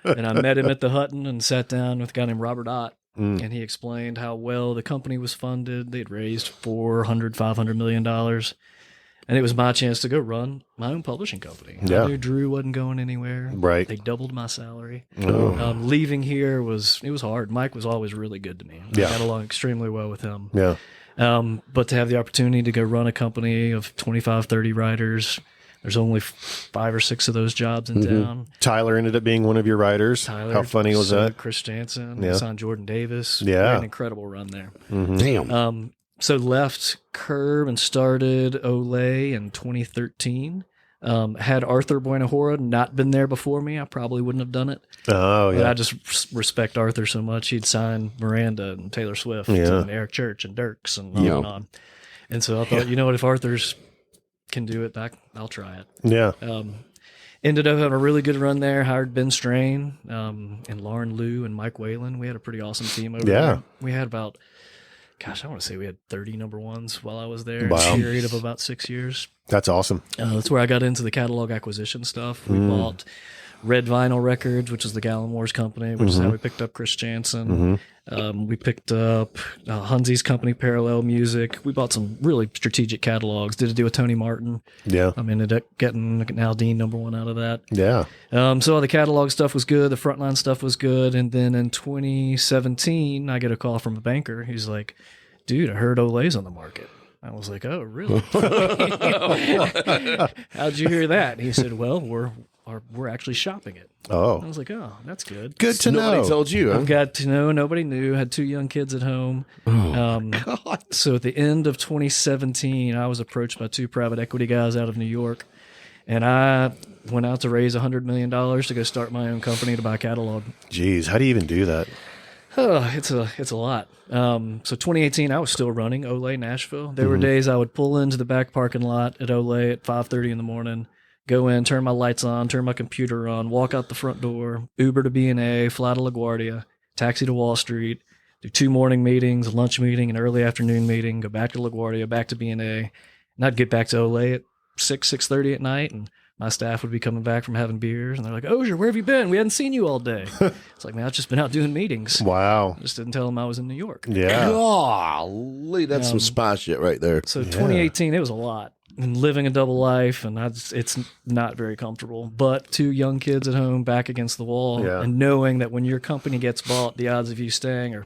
And I met him at the Hutton and sat down with a guy named Robert Ott. And he explained how well the company was funded. They'd raised $500 million. And it was my chance to go run my own publishing company. Yeah. I knew Drew wasn't going anywhere. Right. They doubled my salary. Oh. Leaving here was hard. Mike was always really good to me. I got along extremely well with him. Yeah. But to have the opportunity to go run a company of 25, 30 writers, there's only 5 or 6 of those jobs in town. Tyler ended up being one of your writers. Tyler, how funny was that? Chris Jansen, signed Jordan Davis. Yeah. An incredible run there. Damn. So left Curb and started Olay in 2013. Had Arthur Buenahora not been there before me, I probably wouldn't have done it. Oh, yeah. But I just respect Arthur so much. He'd signed Miranda and Taylor Swift and Eric Church and Dirks and on and on. And so I thought, you know what, if Arthur's can do it, I'll try it. Yeah. Ended up having a really good run there. Hired Ben Strain and Lauren Liu and Mike Whalen. We had a pretty awesome team over there. We had about... I want to say we had 30 number 1s while I was there. Wow. A period of about 6 years. That's awesome. That's where I got into the catalog acquisition stuff. We bought Red Vinyl Records, which is the Gallimores company, which is how we picked up Chris Jansen. We picked up Hunzi's company, Parallel Music. We bought some really strategic catalogs. Did a deal with Tony Martin. Yeah. I ended up getting an Aldine number 1 out of that. Yeah. So all the catalog stuff was good. The frontline stuff was good. And then in 2017, I get a call from a banker. He's like, dude, I heard Olay's on the market. I was like, oh, really? How'd you hear that? And he said, well, we're actually shopping it. Oh. I was like, oh, that's good. Good to know. Nobody told you, huh? I've got to know. Nobody knew. Had 2 young kids at home. God. So at the end of 2017, I was approached by 2 private equity guys out of New York. And I went out to raise $100 million to go start my own company to buy a catalog. Jeez, how do you even do that? It's a lot. So 2018, I was still running Olay Nashville. There were days I would pull into the back parking lot at Olay at 5:30 in the morning, go in, turn my lights on, turn my computer on, walk out the front door, Uber to B&A, fly to LaGuardia, taxi to Wall Street, do 2 morning meetings, a lunch meeting, an early afternoon meeting, go back to LaGuardia, back to B&A, and I'd get back to Olay at 6:30 at night, and my staff would be coming back from having beers, and they're like, Ozier, where have you been? We hadn't seen you all day. It's like, man, I've just been out doing meetings. Wow. I just didn't tell them I was in New York. Yeah. Golly, that's some spy shit right there. So 2018, it was a lot. And living a double life, and it's not very comfortable. But 2 young kids at home, back against the wall, and knowing that when your company gets bought, the odds of you staying are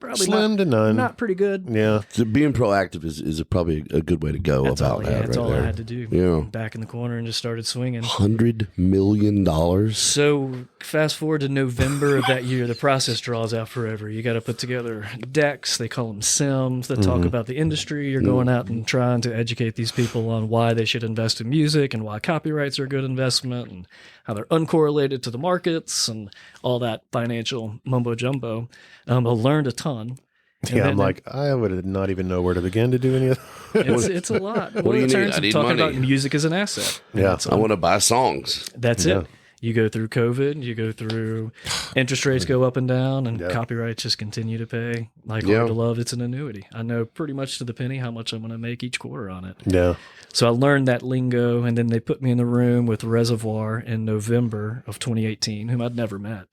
probably Slim to none. not pretty good. Yeah. So being proactive is probably a good way to go That's about all, that. that's right all there. I had to do. Yeah. Back in the corner and just started swinging. $100 million. So fast forward to November of that year, the process draws out forever. You got to put together decks. They call them sims that talk about the industry. You're going out and trying to educate these people on why they should invest in music and why copyrights are a good investment and how they're uncorrelated to the markets and all that financial mumbo jumbo. I learned a ton. And Yeah, then- I'm like, I would not even know where to begin to do any of that. it's a lot. do Well, you in need? terms I of need talking money. about music as an asset. Yeah. I want to buy songs. That's Yeah. it. You go through COVID, you go through interest rates go up and down, and Yeah. copyrights just continue to pay. Like Yeah. Hard to Love, it's an annuity. I know pretty much to the penny how much I'm going to make each quarter on it. Yeah. So I learned that lingo, and then they put me in the room with Reservoir in November of 2018, whom I'd never met.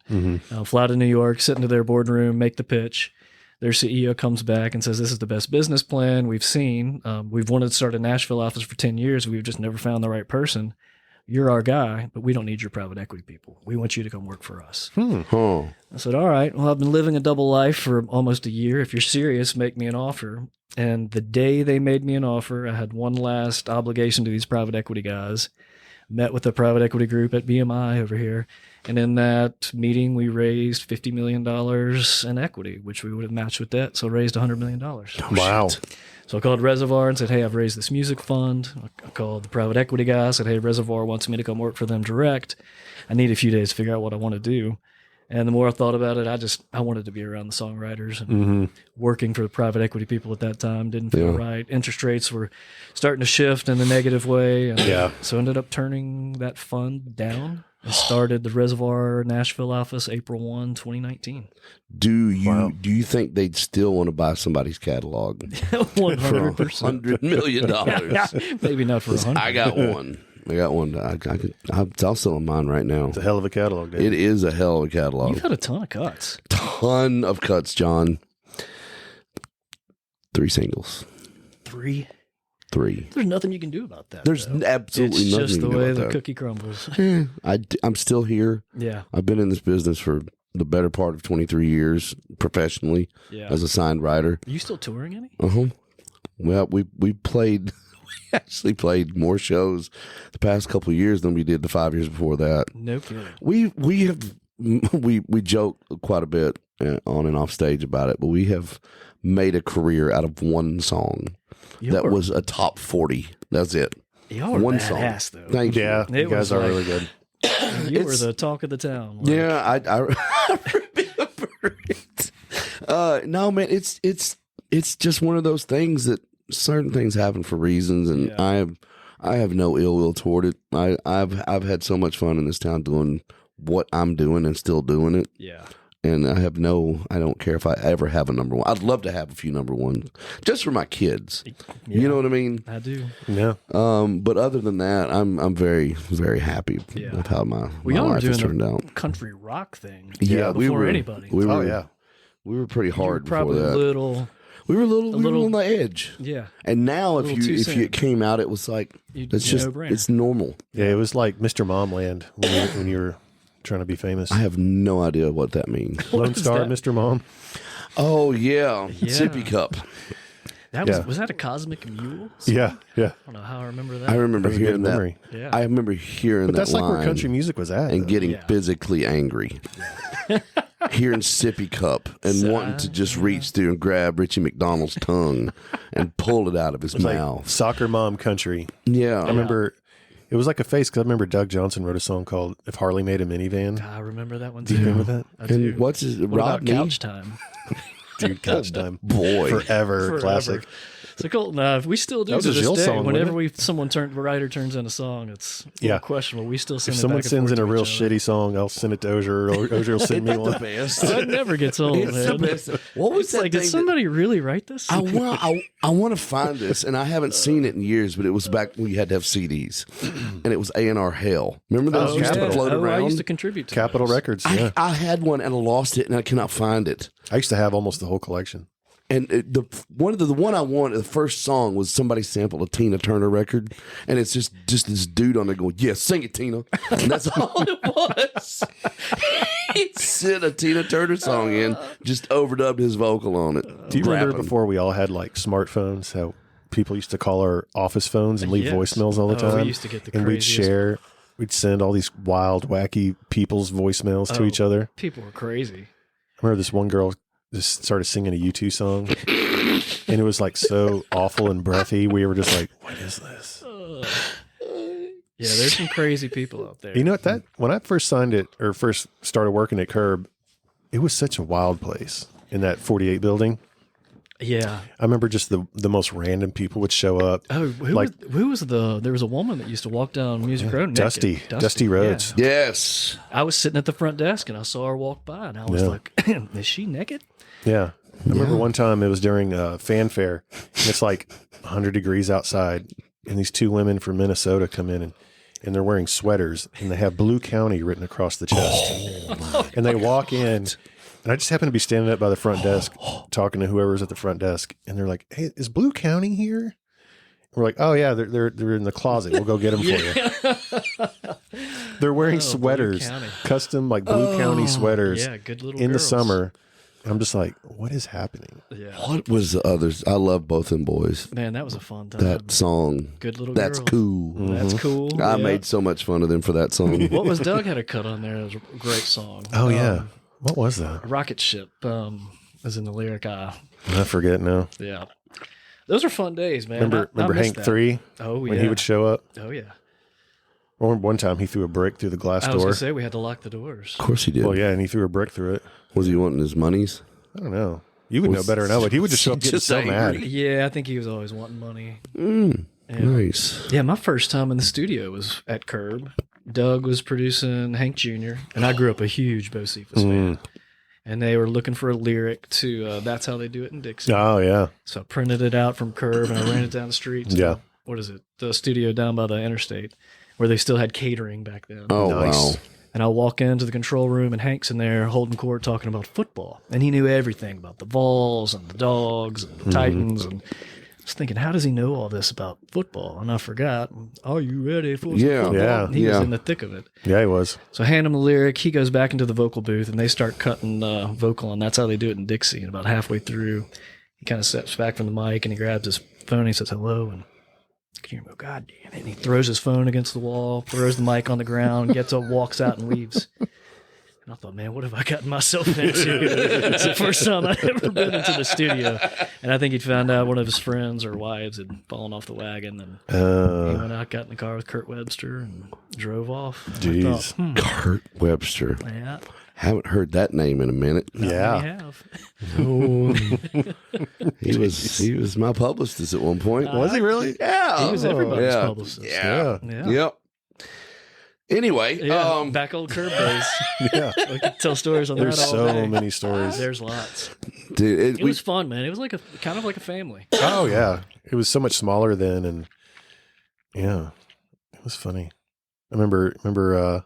Fly to New York, sit into their boardroom, make the pitch. Their CEO comes back and says, "This is the best business plan we've seen. We've wanted to start a Nashville office for 10 years. We've just never found the right person. You're our guy, but we don't need your private equity people. We want you to come work for us." Huh. I said, "All right, well, I've been living a double life for almost a year. If you're serious, make me an offer." And the day they made me an offer, I had one last obligation to these private equity guys. Met with the private equity group at BMI over here. And in that meeting, we raised $50 million in equity, which we would have matched with debt. So raised $100 million. Wow. So I called Reservoir and said, "Hey, I've raised this music fund." I called the private equity guy, said, "Hey, Reservoir wants me to come work for them direct. I need a few days to figure out what I want to do." And the more I thought about it, I wanted to be around the songwriters, and working for the private equity people at that time didn't feel right. Interest rates were starting to shift in a negative way. And so I ended up turning that fund down and started the Reservoir Nashville office April 1, 2019. Do you think they'd still want to buy somebody's catalog 100%. $100 million? Maybe not for 100. I got one. I'll sell them mine right now. It's a hell of a catalog, Dave. It is a hell of a catalog. You've had a ton of cuts. Ton of cuts, John. 3 singles. 3. 3. There's nothing you can do about that. There's though. absolutely it's nothing just you the can do way about the that. cookie crumbles. I'm still here. Yeah. I've been in this business for the better part of 23 years professionally Yeah. as a signed writer. Are you still touring any? Well, we played. We actually played more shows the past couple of years than we did the 5 years before that. No kidding. We joke quite a bit on and off stage about it, but we have made a career out of one song that was a top 40. That's it. Y'all are one badass, though. Thank you. Yeah, you It guys was are like- really good. You were the talk of the town. Like, Yeah, I remember it. No, man, it's just one of those things that certain things happen for reasons, and Yeah. I have no ill will toward it. I've had so much fun in this town doing what I'm doing and still doing it. Yeah. And I don't care if I ever have a number one. I'd love to have a few number ones just for my kids. Yeah. You know what I mean? I do. Yeah. But other than that, I'm very, very happy Yeah. with how my Y'all were life has doing turned a out. country rock thing. Yeah, we before were anybody. We were, Oh, yeah. we were pretty You were hard before probably that. a little. We were we were little- on the edge. Yeah. And now, A if little too you soon. came out, it was like it's just no-brainer. it's normal. Yeah, it was like Mr. Mom Land when you were trying to be famous. I have no idea what that means. Lone is Star, that? Mr. Mom. Oh yeah, Yeah. sippy cup. That Yeah. was that a Cosmic Mule? Yeah, yeah. I don't know how I remember that. I remember Very good hearing that. memory. Yeah. I remember hearing But that that's like where line country music was at. and though. getting Yeah. physically angry. Hearing sippy cup and wanting to just reach through and grab Richie McDonald's tongue and pull it out of his It's like mouth. soccer mom country. Yeah, I remember it was like a face because I remember Doug Johnson wrote a song called "If Harley Made a Minivan." I remember that one Do you too. remember that? I do. and what's his What about Rodney? Couch Time? Dude, couch time. Boy, Forever Forever. classic. So Colt and I, we still do That was to a this Jill day. song, Whenever wasn't a writer turns in a song, it's a Yeah. little questionable. We still send If it someone back and sends forth in a to real each other. shitty song, I'll send it to Ozier. Or Ozier will send me the one. best. That never gets old, It's the man. best. What was It's that like, did thing that- somebody really write this? I want to find this, and I haven't seen it in years. But it was back when you had to have CDs, and it was A&R Hell. Remember those used to Capital. float I around? used to contribute to Capitol those. Records. Yeah, I had one and I lost it, and I cannot find it. I used to have almost the whole collection. And the one I wanted, the first song was somebody sampled a Tina Turner record, and it's just this dude on there going, "Yeah, sing it, Tina," and that's all it was. He sent a Tina Turner song in, just overdubbed his vocal on it. Do you remember before we all had like smartphones? How people used to call our office phones and leave voicemails all the time. We used to get the and craziest. We'd send all these wild, wacky people's voicemails to each other. People were crazy. I remember this one girl just started singing a U2 song, and it was like so awful and breathy. We were just like, "What is this?" Yeah, there's some crazy people out there. You know what? When I first signed it or first started working at Curb, it was such a wild place in that 48 building. Yeah, I remember just the most random people would show up. Oh, who was there was a woman that used to walk down Music Road. Dusty Rhodes. Yeah. Yes. I was sitting at the front desk and I saw her walk by and I was like, "Is she naked?" Yeah. I remember one time it was during fanfare. And it's like 100 degrees outside, and these two women from Minnesota come in and they're wearing sweaters and they have Blue County written across the chest. And they walk in. And I just happened to be standing up by the front desk talking to whoever's at the front desk. And they're like, "Hey, is Blue County here?" And we're like, "Oh, yeah, they're in the closet. We'll go get them for you." They're wearing sweaters, custom like Blue County sweaters good little in the girls. summer. And I'm just like, what is happening? Yeah. What was the others? I love both them boys. Man, that was a fun time. That song. Good little That's girls. cool. That's cool. I Yeah. made so much fun of them for that song. What was Doug had a cut on there? It was a great song. Oh, yeah. What was that? Rocket Ship was in the lyric. I forget now. Yeah. Those are fun days, man. Remember I miss Hank that. 3? Oh, yeah. When he would show up? Oh, yeah. Or one time he threw a brick through the glass I was going door. to say we had to lock the doors. Of course he did. Well, yeah, and he threw a brick through it. Was he wanting his monies? I don't know. You would know better than I would. He would just show up getting Just so angry. mad. Yeah, I think he was always wanting money. Yeah. Nice. Yeah, my first time in the studio was at Curb. Doug was producing Hank Jr., and I grew up a huge Bo Cephas fan. And they were looking for a lyric to That's How They Do It in Dixie. Oh, yeah. So I printed it out from Curb and I ran it down the street. Yeah. What is it? The studio down by the interstate where they still had catering back then. Oh, Nice. wow. And I walk into the control room and Hank's in there holding court talking about football. And he knew everything about the Vols and the Dogs and the Titans. And I was thinking, how does he know all this about football? And I forgot. Are you ready for some football? Yeah. And he was Yeah. in the thick of it. Yeah, he was. So I hand him the lyric. He goes back into the vocal booth and they start cutting vocal. And That's How They Do It in Dixie. And about halfway through, he kind of steps back from the mic and he grabs his phone and he says, "Hello." And I can hear him go, "God damn it." And he throws his phone against the wall, throws the mic on the ground, gets up, walks out, and leaves. And I thought, man, what have I gotten myself into? It's the first time I've ever been into the studio. And I think he'd found out one of his friends or wives had fallen off the wagon. And he went out, got in the car with Kurt Webster, and drove off. Jeez. I thought, Kurt Webster. yeah, Haven't heard that name in a minute. we Yeah. have. He was my publicist at one point. Was he really? Yeah. He was everybody's yeah. publicist. Yeah. Yeah. Yep. Anyway, Yeah, back old Curb days. Yeah. We could tell stories on There's that all so day. many stories. There's lots. dude, It was fun, man. It was like kind of like a family. Oh, yeah. It was so much smaller then. And yeah, it was funny. I remember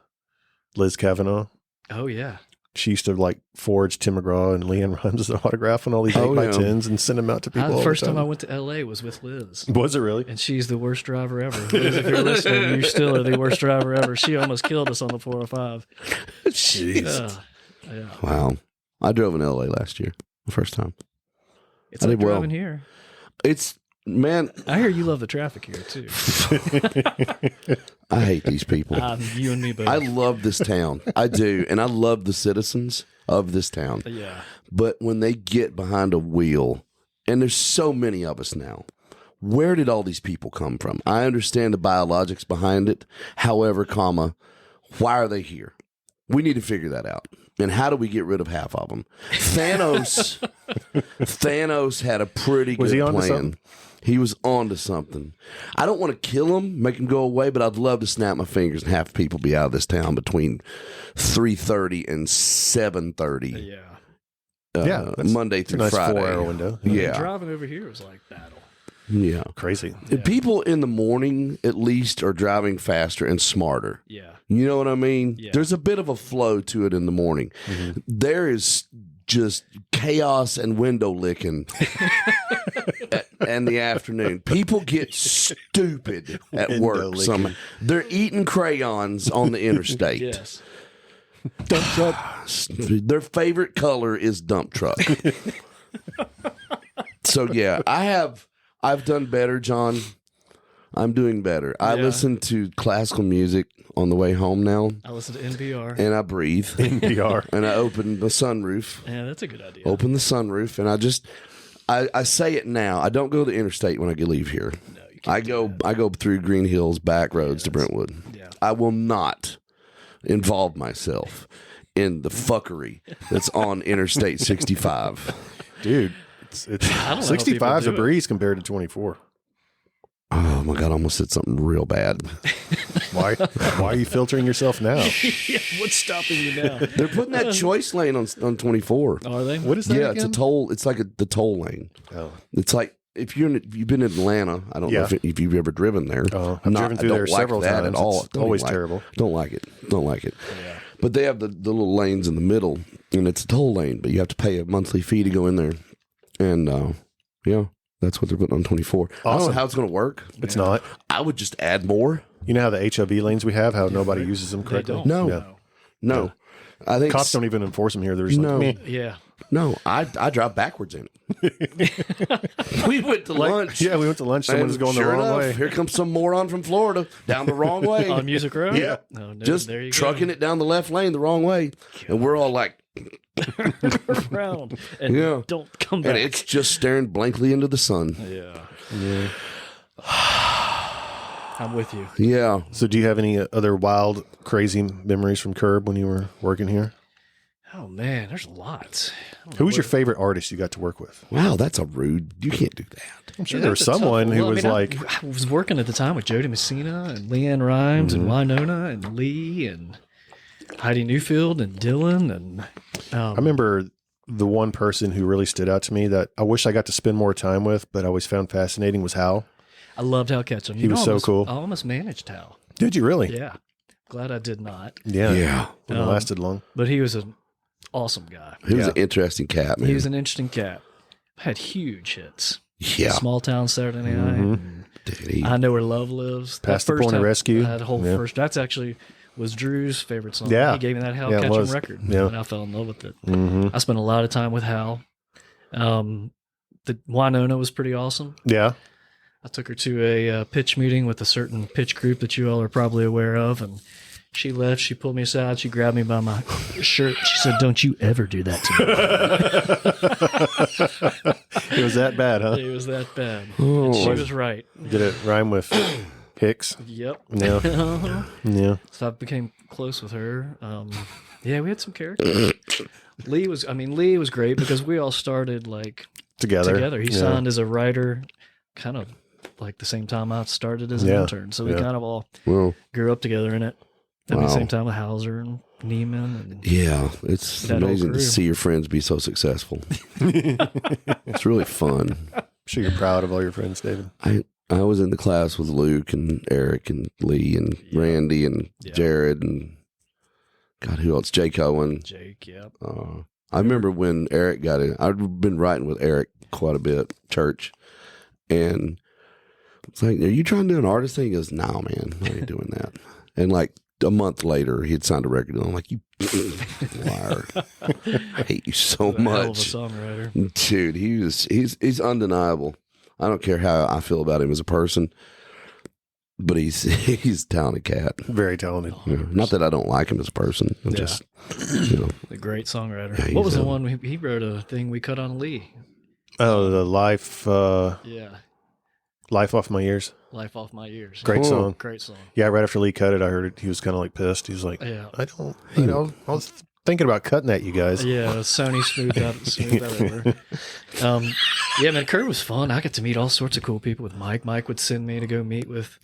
Liz Kavanaugh. Oh yeah. She used to like forge Tim McGraw and Leanne Rimes' autograph on all these 8x10s and send them out to people. The all first the time I went to LA was with Liz. Was it really? And she's the worst driver ever. Liz, if you're listening, you still are the worst driver ever. She almost killed us on the 405. Jeez. Yeah. Wow. I drove in LA last year, the first time. It's I like did well. driving here. It's, man, I hear you love the traffic here too. I hate these people. You and me both. I love this town. I do. And I love the citizens of this town. Yeah. But when they get behind a wheel, and there's so many of us now, where did all these people come from? I understand the biologics behind it. However, why are they here? We need to figure that out. And how do we get rid of half of them? Thanos had a pretty Was good he onto plan. something? He was on to something. I don't want to kill him, make him go away, but I'd love to snap my fingers and have people be out of this town between 3:30 and 7:30. Yeah. Yeah, that's- Monday through It's a nice Friday. 4-hour window. Yeah. Driving over here was like battle. Yeah. Crazy. People in the morning, at least, are driving faster and smarter. Yeah. You know what I mean? Yeah. There's a bit of a flow to it in the morning. There is just chaos and window licking in the afternoon. People get stupid at Window work. licking. They're eating crayons on the interstate. Yes. Dump truck. Their favorite color is dump truck. So yeah, I've done better, John. I'm doing better. I Yeah. listen to classical music on the way home now, I listen to NPR. and I breathe, NPR. and I open the sunroof. Yeah, that's a good idea. Open the sunroof, and I say it now. I don't go to the interstate when I leave here. No, you can't. I go through Green Hills back roads to Brentwood. Yeah. I will not involve myself in the fuckery that's on Interstate 65. Dude, it's don't know how 65's a people do it. breeze compared to 24. Oh my God, I almost said something real bad. Why are you filtering yourself now? Yeah, what's stopping you now? They're putting that choice lane on 24. Are they? What is that Yeah, again? it's a toll. It's like the toll lane. Oh. It's like if you've been in Atlanta, I don't know Yeah. if you've ever driven there. Oh, I've driven through I there don't like several that times. at all. It's Don't always even like- terrible. Don't like it. Don't like it. Yeah. But they have the little lanes in the middle, and it's a toll lane, but you have to pay a monthly fee to go in there. And yeah, that's what they're putting on 24. I don't know Awesome. how it's going to work. It's not. I would just add more. You know how the HOV lanes we have, how nobody uses them They correctly? don't. No. Yeah. No, I think Cops don't even enforce them here. They're just No. like, meh. Yeah. No, I drive backwards in it. We went to lunch. Yeah, we went to lunch. Someone and was going the sure wrong enough, way. Here comes some moron from Florida down the wrong way. On Music Road? Yeah. Oh, no, Just there you trucking it down the left lane the wrong way. And we're all like, go. Around. And Yeah. don't come and back. it's just staring blankly into the sun. Yeah. Yeah. I'm with you. Yeah. So, do you have any other wild, crazy memories from Curb when you were working here? Oh, man, there's lots. Who was your favorite artist you got to work with? Wow, that's a rude. You can't do that. I'm sure Yeah, there was that's a tough someone one. who Well, I was mean, like, I was working at the time with Jody Messina and Leanne Rhymes and Winona and Lee and Heidi Newfield and Dylan. And I remember the one person who really stood out to me that I wish I got to spend more time with, but I always found fascinating was Hal. I loved Hal Ketchum. He was so cool. I almost managed Hal. Did you really? Yeah. Glad I did not. Yeah. Yeah. It lasted long. But he was an awesome guy. He was Yeah. an interesting cat, man. He was an interesting cat. Had huge hits. yeah. Small Town Saturday Night. and Dude, he- I Know Where Love Lives. That Past the first Point of time- Rescue. That whole Yeah. first. That's actually was Drew's favorite song. Yeah. He gave me that Hal Yeah, it Ketchum was. record. Yeah. And I fell in love with it. Mm-hmm. I spent a lot of time with Hal. The Winona was pretty awesome. Yeah. I took her to a pitch meeting with a certain pitch group that you all are probably aware of, and she left. She pulled me aside. She grabbed me by my shirt. She said, "Don't you ever do that to me." It was that bad, huh? It was that bad. Oh. And she was right. Did it rhyme with Hicks? Yep. Yeah. Yeah. So I became close with her. Yeah, we had some characters. Lee was great because we all started like Together. He Yeah. signed as a writer, kind of like the same time I started as an Yeah. intern. So we Yeah. kind of all well, grew up together in it. At the Wow. same time with Hauser and Neiman. And yeah. It's That whole amazing to crew. see your friends be so successful. It's really fun. I'm sure you're proud of all your friends, David. I was in the class with Luke and Eric and Lee and Randy and Yeah. Jared and God, who else? Jake Owen. Jake, yep. I remember when Eric got in. I'd been writing with Eric quite a bit, church, and it's like, "Are you trying to do an artist thing?" He goes, "No, man, I ain't doing that." And like a month later, he had signed a record deal. I'm like, "You liar! I hate you so He's a hell of a much, songwriter. dude." He's undeniable. I don't care how I feel about him as a person, but he's a talented cat. Very talented. Yeah. Not that I don't like him as a person. I'm Yeah. just, you know. A great songwriter. Yeah, What was he's the a- one he wrote a thing we cut on Lee? Oh, the Life Yeah. Off My Ears. Life Off My Ears. Great Oh. song. Great song. Yeah, right after Lee cut it, I heard it. He was kind of like pissed. He was like, Yeah. I was thinking about cutting that, you guys. Yeah, Sony smoothed that over. Yeah, man, Kurt was fun. I got to meet all sorts of cool people with Mike. Mike would send me to go meet with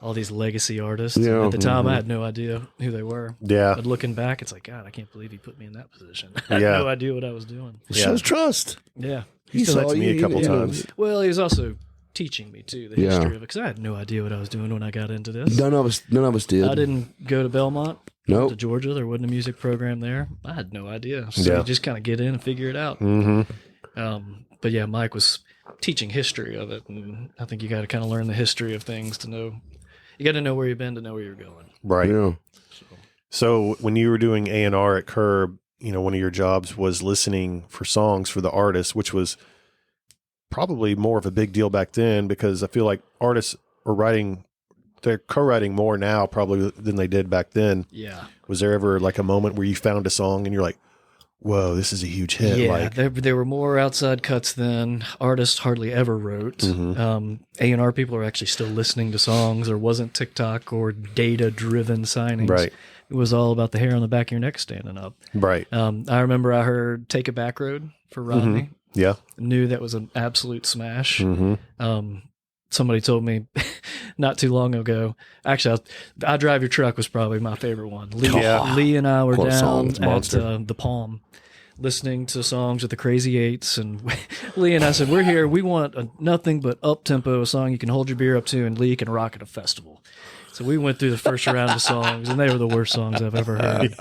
all these legacy artists. Yeah, At the time, mhm. I had no idea who they were. Yeah. But looking back, it's like, God, I can't believe he put me in that position. I Yeah. had no idea what I was doing. It shows trust. Yeah. He said that saw to me you, a couple you know. times. Well, he was also teaching me too the Yeah. history of it, because I had no idea what I was doing when I got into this. None of us did. I didn't go to Belmont. Nope. To Georgia. There wasn't a music program there. I had no idea. So you just kind of get in and figure it out. But yeah, Mike was teaching history of it, and I think you got to kind of learn the history of things to know. You got to know where you've been to know where you're going. Right. Yeah. So when you were doing A&R at Curb, one of your jobs was listening for songs for the artists, which was probably more of a big deal back then, because I feel like artists are they're co-writing more now probably than they did back then. Yeah. Was there ever like a moment where you found a song and you're like, whoa, this is a huge hit? Yeah, Like, there were more outside cuts than artists hardly ever wrote. A&R people are actually still listening to songs. There wasn't TikTok or data-driven signings. Right. It was all about the hair on the back of your neck standing up. right. I remember I heard Take a Back Road for Rodney. Yeah. Knew that was an absolute smash. Somebody told me not too long ago. Actually, I Drive Your Truck was probably my favorite one. Lee and I were Close down songs, at the Palm listening to songs with the Crazy Eights. And Lee and I said, we're here. We want nothing but up-tempo, a song you can hold your beer up to and Lee can rock at a festival. So we went through the first round of songs, and they were the worst songs I've ever heard.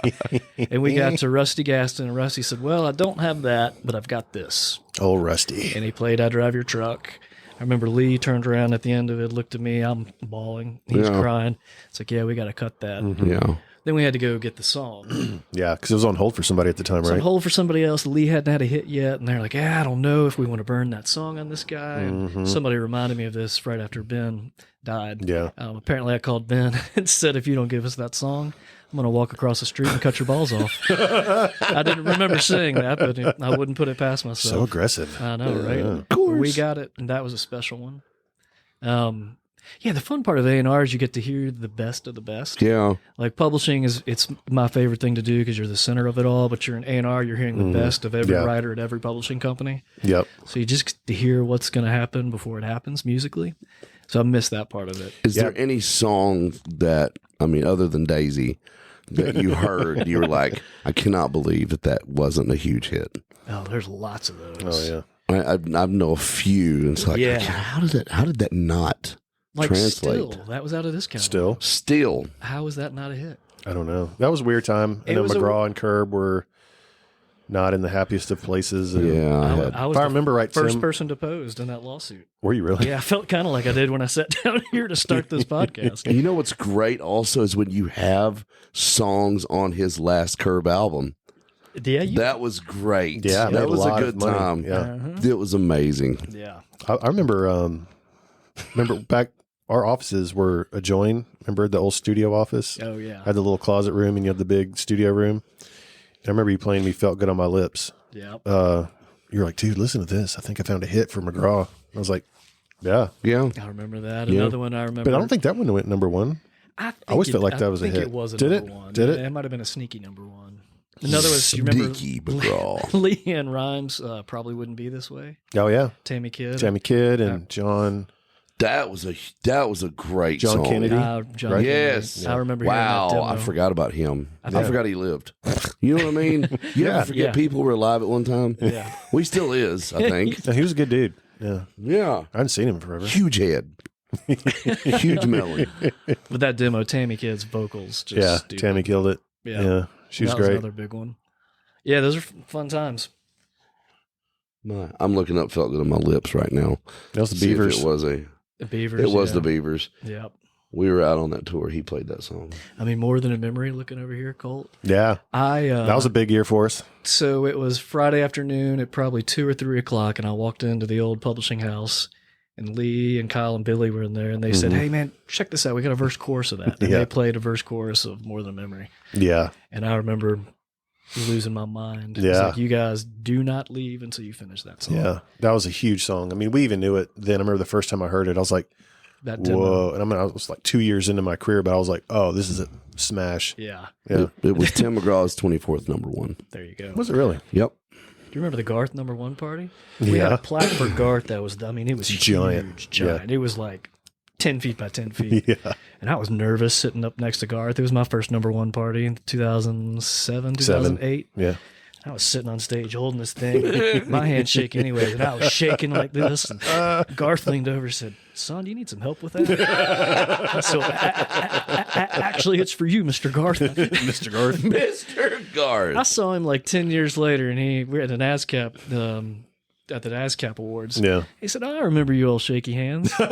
And we got to Rusty Gaston, and Rusty said, well, I don't have that, but I've got this. Oh, Rusty. And he played I Drive Your Truck. I remember Lee turned around at the end of it, looked at me. I'm bawling. He's crying. It's like, yeah, we got to cut that. Yeah. Then we had to go get the song. Yeah, because it was on hold for somebody at the time, It's on right? hold for somebody else. Lee hadn't had a hit yet, and they're like, yeah, I don't know if we want to burn that song on this guy. And somebody reminded me of this right after Ben died. Yeah. Apparently I called Ben and said, if you don't give us that song, I'm going to walk across the street and cut your balls off. I didn't remember saying that, but I wouldn't put it past myself. So aggressive. I know, right? Of course. We got it, and that was a special one. Yeah, the fun part of A&R is you get to hear the best of the best. Yeah. Like publishing it's my favorite thing to do because you're the center of it all, but you're in A&R, you're hearing the best of every writer at every publishing company. Yep. So you just get to hear what's going to happen before it happens musically. So I miss that part of it. Is there any song that, other than Daisy, that you heard, you were like, I cannot believe that wasn't a huge hit? Oh, there's lots of those. Oh, yeah. I know a few, and it's like, Yeah. how did that not Like translate? Still, that was out of this count. Still. How is that not a hit? I don't know. That was a weird time. I It know was McGraw and Curb were not in the happiest of places. And Yeah. I was if I the remember right, first Tim, person deposed in that lawsuit. were you really? Yeah, I felt kind of like I did when I sat down here to start this podcast. And you know what's great also is when you have songs on his last Curb album. Yeah, That was great. Yeah, made that was a lot of good money. time. Yeah. It was amazing. yeah. I remember back, our offices were adjoined. Remember the old studio office? Oh, yeah. I had the little closet room and you had the big studio room. And I remember you playing Me Felt Good on My Lips. Yeah. You're like, dude, listen to this. I think I found a hit for McGraw. I was like, yeah. Yeah. I remember that. Yeah. Another one I remember. But I don't think that one went number one. I always felt like that was a hit. It was a Did number it? one. Did it? It might have been a sneaky number one. Another was, you remember Sneaky McGraw. Lee and Rhymes probably wouldn't be this way. Oh, yeah. Tammy Kidd. Tammy Kidd and John That was a great John song. Kennedy. John Right? Yes. Kennedy. I remember hearing that Wow, demo. I forgot about him. I forgot he lived. You know what I mean? You ever forget Yeah. people were alive at one time? Yeah. Well, he still is, I think. No, he was a good dude. Yeah. Yeah. I hadn't seen him forever. Huge head. Huge melon. With that demo, Tammy Kidd's vocals just Yeah. stupid. Tammy killed it. Yeah. Yeah. She was That great. another big one. Yeah, those are fun times. I'm looking up Felt Good on My Lips right now. That was the See if Beavers. It was a. The Beavers. It was yeah. the Beavers. Yep. We were out on that tour. He played that song. I mean, More Than a Memory, looking over here, Colt. Yeah. That was a big year for us. So it was Friday afternoon at probably 2 or 3 o'clock, and I walked into the old publishing house, and Lee and Kyle and Billy were in there, and they said, "Hey, man, check this out. We got a verse chorus of that." And Yeah. they played a verse chorus of More Than a Memory. Yeah. And I remember losing my mind. It's Yeah. like, you guys do not leave until you finish that song. Yeah. That was a huge song. I mean, we even knew it then. I remember the first time I heard it, I was like, That demo. whoa. And I mean, I was like 2 years into my career, but I was like, oh, this is a smash. Yeah. Yeah. It was Tim McGraw's 24th number one. There you go. Was it really? Yep. Do you remember the Garth #1 party? We had Yeah. a plaque for Garth that was, it was Giant. huge, giant. It was like 10 feet by 10 feet. Yeah. And I was nervous sitting up next to Garth. It was my first #1 party in 2007, 2008. Yeah. I was sitting on stage holding this thing, my hands shaking anyways, and I was shaking like this. And Garth leaned over and said, "Son, do you need some help with that?" So actually, it's for you, Mr. Garth. Mr. Garth. Mr. Garth. I saw him like 10 years later, and we were at an ASCAP, at the ASCAP Awards. Yeah. He said, "I remember you all shaky hands." Are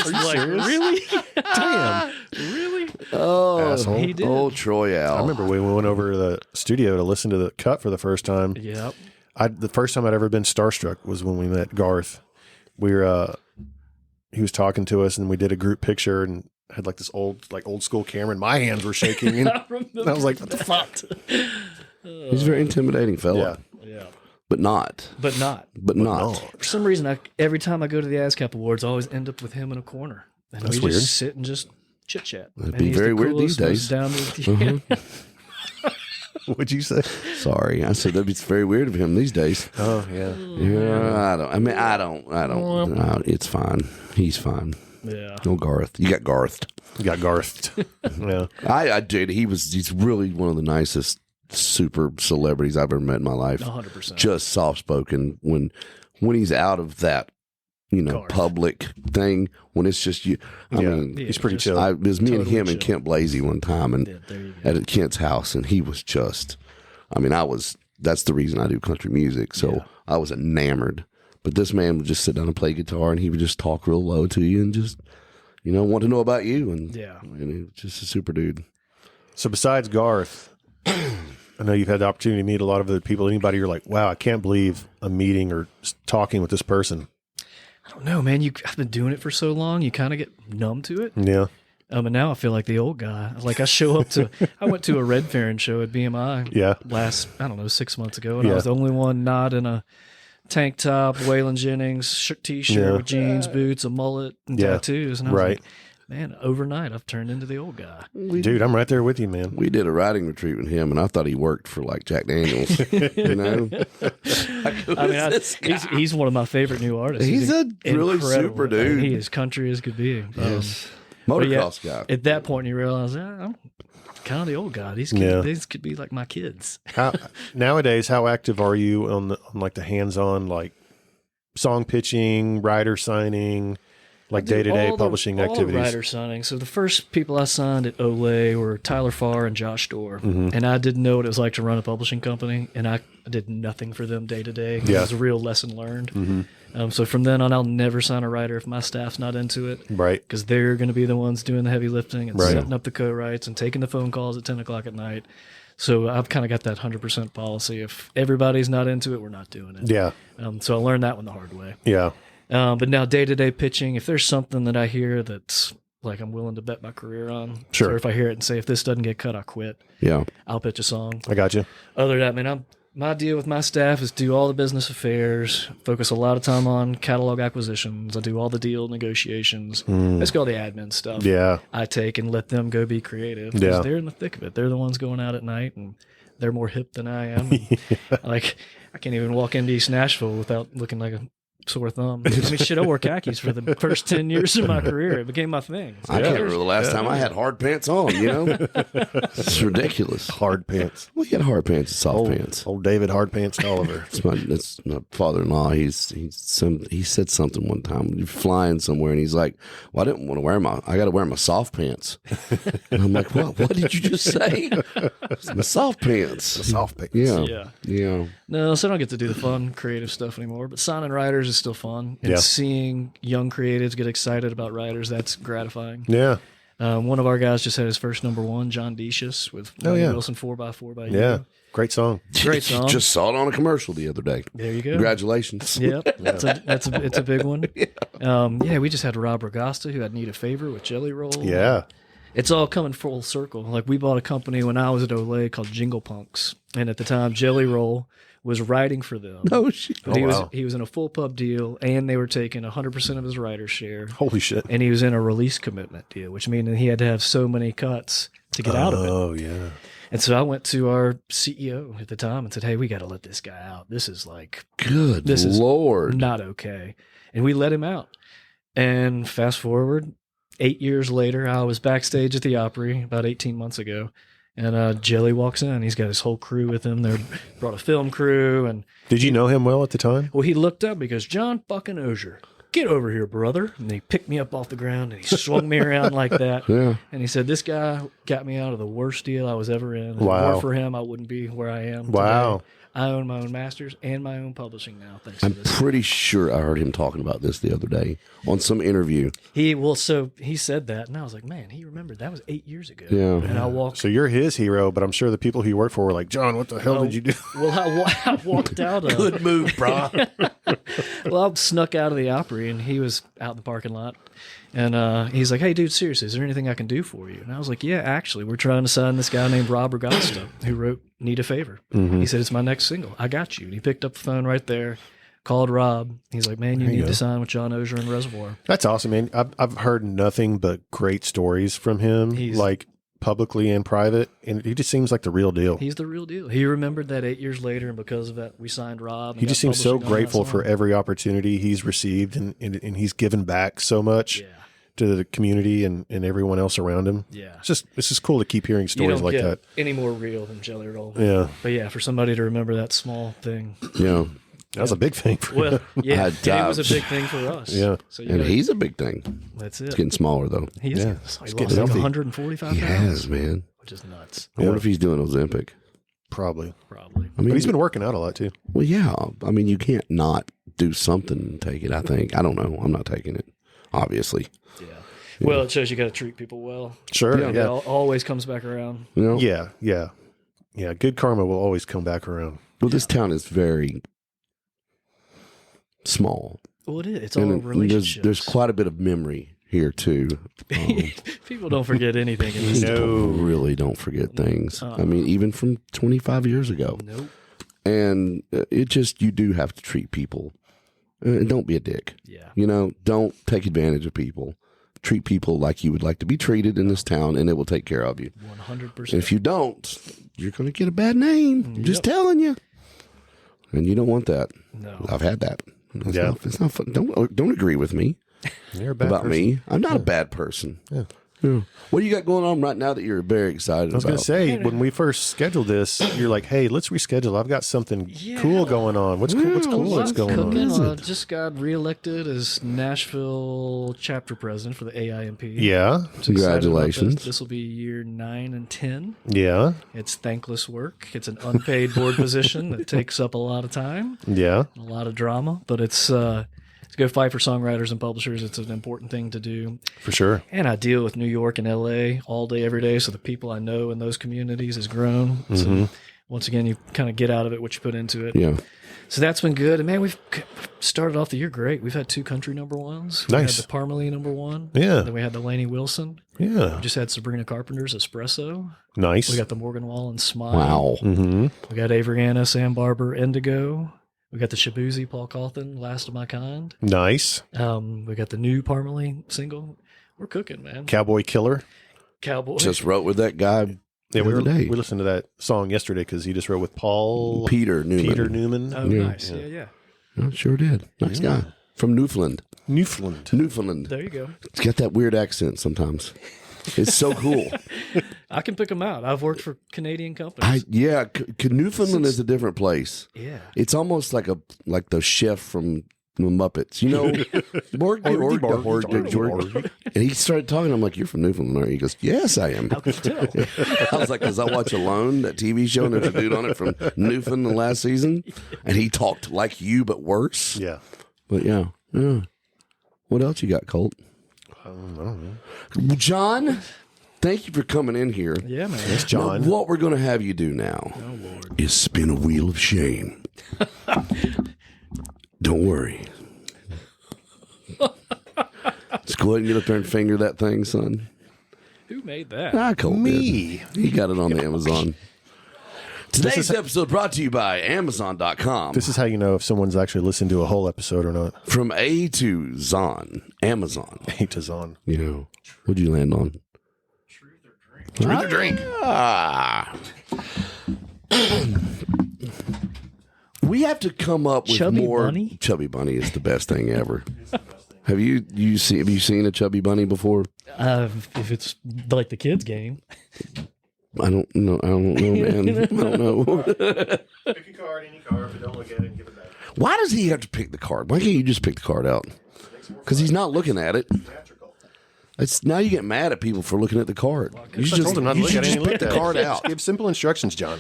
you Like, serious? really? Damn. Really? Oh, Asshole. He did. old Troy Al. I remember when we went over to the studio to listen to the cut for the first time. Yep. The first time I'd ever been starstruck was when we met Garth. We were, he was talking to us, and we did a group picture and had like this old school camera, and my hands were shaking. And I was like, "What the fuck?" He's a very intimidating fella, Yeah. but not. But not. But not. For some reason, every time I go to the ASCAP Awards, I always end up with him in a corner. And That's we weird. just sit and just chit chat. That'd be very weird these days. Down to, What'd you say? Sorry, I said that'd be very weird of him these days. Oh, yeah. Yeah, I don't. No, it's fine. He's fine. yeah. No Garth. You got Garthed. You got Garthed. Yeah. I did. He's really one of the nicest super celebrities I've ever met in my life. 100%. Just soft spoken when he's out of that, Garth. public thing. When it's just you. I mean, He's pretty just- chill. it was me and Totally him and chill. Kent Blasey one time, and Yeah, there you go. at Kent's house, and he was just. I mean, that's the reason I do country music. So Yeah. I was enamored. But this man would just sit down and play guitar, and he would just talk real low to you and just, want to know about you. And, Yeah. and he was just a super dude. So besides Garth, I know you've had the opportunity to meet a lot of other people. Anybody you're like, wow, I can't believe I'm meeting or talking with this person. I don't know, man. I've been doing it for so long, you kind of get numb to it. Yeah. And now I feel like the old guy. Like I went to a Red Farron show at BMI Yeah. last, 6 months ago, and Yeah. I was the only one not in a tank top, Waylon Jennings t-shirt Yeah. with jeans, boots, a mullet, and Yeah. tattoos. And I was Right. like, man, overnight I've turned into the old guy. Dude, I'm right there with you, man. We did a writing retreat with him, and I thought he worked for like Jack Daniels. I mean, he's one of my favorite new artists. He's a really incredible. super dude. I mean, he is country as could be. Motocross guy. At that point, you realize I'm kind of the old guy. These could be like my kids. Nowadays, how active are you on like the hands-on, like song pitching, writer signing, like day-to-day publishing all the activities? writer signings. So the first people I signed at Olay were Tyler Farr and Josh Dorr. And I didn't know what it was like to run a publishing company, and I did nothing for them day to day. Yeah. It was a real lesson learned. So from then on, I'll never sign a writer if my staff's not into it. Right. Because they're going to be the ones doing the heavy lifting and Right. setting up the co-writes and taking the phone calls at 10 o'clock at night. So I've kind of got that 100% policy. If everybody's not into it, we're not doing it. Yeah. So I learned that one the hard way. Yeah. But now day-to-day pitching, if there's something that I hear that's like I'm willing to bet my career on, Sure. or if I hear it and say, if this doesn't get cut, I'll quit, Yeah. I'll pitch a song. I got you. Other than that, man, my deal with my staff is do all the business affairs, focus a lot of time on catalog acquisitions. I do all the deal negotiations. Basically all the admin stuff. Yeah. I take and let them go be creative. 'Cause Yeah. they're in the thick of it. They're the ones going out at night, and they're more hip than I am. Like, I can't even walk into East Nashville without looking like a sore thumb. I mean, shit, I wore khakis for the first 10 years of my career. It became my thing. I can't remember the last time I had hard pants on, It's ridiculous. Hard pants. We had hard pants and soft pants. Old David Hard Pants Oliver. That's my father-in-law. He said something one time. You're flying somewhere, and he's like, "Well, I didn't want to I got to wear my soft pants." And I'm like, "What? What did you just say?" It's my soft pants. The soft pants. Yeah. No, so I don't get to do the fun, creative stuff anymore. But signing writers is still fun. And Yeah. seeing young creatives get excited about writers, that's gratifying. Yeah. One of our guys just had his first #1, John Decius, with Wilson 4x4 by Yeah. You. Great song. Great song. Just saw it on a commercial the other day. There you go. Congratulations. Yep, it's a big one. We just had Rob Ragasta, who had Need a Favor with Jelly Roll. Yeah. It's all coming full circle. Like, we bought a company when I was at Olay called Jingle Punks, and at the time Jelly Roll was writing for them. Oh shit. But wow. he was in a full pub deal, and they were taking 100% of his writer's share, Holy shit. and he was in a release commitment deal, which means he had to have so many cuts to get out of it. Oh, yeah. And so I went to our CEO at the time and said, "Hey, we got to let this guy out. This is like Good This is Lord. not okay." And we let him out. And fast forward 8 years later, I was backstage at the Opry about 18 months ago, And Jelly walks in. He's got his whole crew with him. They brought a film crew. And Did you know him well at the time? well, he looked up. He goes, John fucking Ozier, get over here, brother. And he picked me up off the ground and he swung me around like that. Yeah. And he said, this guy got me out of the worst deal I was ever in. If Wow. it weren't for him, I wouldn't be where I am Wow. today. I own my own masters and my own publishing now, thanks I'm to this. pretty sure I heard him talking about this the other day on some interview. So he said that, and I was like, man, he remembered. That was 8 years ago. Yeah. And I walked. So you're his hero, but I'm sure the people he worked for were like, John, what the hell did you do? Well, I walked out of. Good move, bro. Well, I snuck out of the Opry, and he was out in the parking lot. And he's like, hey, dude, seriously, is there anything I can do for you? And I was like, yeah, actually, we're trying to sign this guy named Rob Ragosta, who wrote Need a Favor. He said, it's my next single. I got you. And he picked up the phone right there, called Rob. He's like, man, you need to sign with John Ozier and Reservoir. That's awesome, man. I've heard nothing but great stories from him, like publicly and private, and he just seems like the real deal. He's the real deal. He remembered that 8 years later, and because of that, we signed Rob. He just seems so grateful for every opportunity he's received, and he's given back so much to the community and everyone else around him. Yeah. It's just cool to keep hearing stories like that. Any more real than Jelly Roll. Yeah. But yeah, for somebody to remember that small thing. Yeah. That was a big thing for him. Well, yeah, had and it was a jobs. big thing for us. Yeah. So And he's a big thing. that's It's it. getting smaller, though. He's Yeah. he getting lost like healthy. 145 He pounds, has, man. which is nuts. I wonder if he's doing Ozempic. Probably. Probably. I mean, But he's been working out a lot, too. well, yeah. I mean, you can't not do something and take it, I think. I don't know. I'm not taking it, obviously. Yeah. Well, it shows you got to treat people well. Sure. It always comes back around. You know? Yeah. Good karma will always come back around. Well, this town is very small. Well, it is. It's all And relationships. there's quite a bit of memory here, too. People don't forget anything in this. People really don't forget things. I mean, even from 25 years ago. Nope. And it just, you do have to treat people. And don't be a dick. Yeah. You know, don't take advantage of people. Treat people like you would like to be treated in this town, and it will take care of you. 100%. And if you don't, you're going to get a bad name. I'm just telling you. And you don't want that. No. I've had that. Yeah. It's not fun. Don't agree with me You're a bad about person. me. I'm not a bad person. Yeah. Yeah. What do you got going on right now that you're very excited I was about? going to say, when we first scheduled this, you're like, hey, let's reschedule. I've got something cool going on. What's cool that's going on? Cooking. Just got reelected as Nashville Chapter President for the AIMP. Yeah. Congratulations. This will be year 9 and 10. Yeah. It's thankless work. It's an unpaid board position that takes up a lot of time, Yeah. a lot of drama, but it's to go fight for songwriters and publishers. It's an important thing to do. For sure. And I deal with New York and LA all day, every day. So the people I know in those communities has grown. So once again, you kind of get out of it what you put into it. Yeah. So that's been good. And man, we've started off the year great. We've had 2 country number ones. We Nice. had the Parmalee number 1. Yeah. Then we had the Lainey Wilson. Yeah. We just had Sabrina Carpenter's Espresso. Nice. We got the Morgan Wallen Smile. Wow. Mm-hmm. We got Avery Anna, Sam Barber, Indigo. We got the Shabuzi, Paul Cawthon, Last of My Kind. Nice. We got the new Parmalee single. We're cooking, man. Cowboy Killer. Cowboy. Just wrote with that guy Yeah, the other day. we listened to that song yesterday because he just wrote with Paul Peter Newman. Peter Newman. Oh, Yeah. nice. Yeah. Oh, sure did. Nice guy. From Newfoundland. Newfoundland. There you go. It's got that weird accent sometimes. It's so cool. I can pick them out. I've worked for Canadian companies. Newfoundland is a different place. Yeah. It's almost like the chef from the Muppets, you know. And he started talking. I'm like, "You're from Newfoundland, aren't you?" He goes, "Yes, I am." How could you tell? I was like, "Because I watch Alone, that TV show, and there's a dude on it from Newfoundland last season, and he talked like you but worse." Yeah. But yeah. What else you got, Colt? I don't know. John, thank you for coming in here. Yeah, man. It's John. Now, what we're going to have you do now is spin a wheel of shame. Don't worry. Just go ahead and get up there and finger that thing, son. Who made that? Colt Me. did. He got it on the Amazon. Today's is- episode brought to you by Amazon.com. This is how you know if someone's actually listened to a whole episode or not. From A to Zon, Amazon. Hate to on. You know, what'd you land on? Truth or drink. We have to come up with Chubby more. bunny? Chubby bunny is the best thing ever. Have you seen a chubby bunny before? If it's like the kids' game. don't know. I don't know, man. I don't know. Pick a card, any card, but don't look at it and give it back. Why does he have to pick the card? Why can't you just pick the card out? Because he's not looking at it. It's now you get mad at people for looking at the card. You should just, you should just pick the card out. Give simple instructions, John.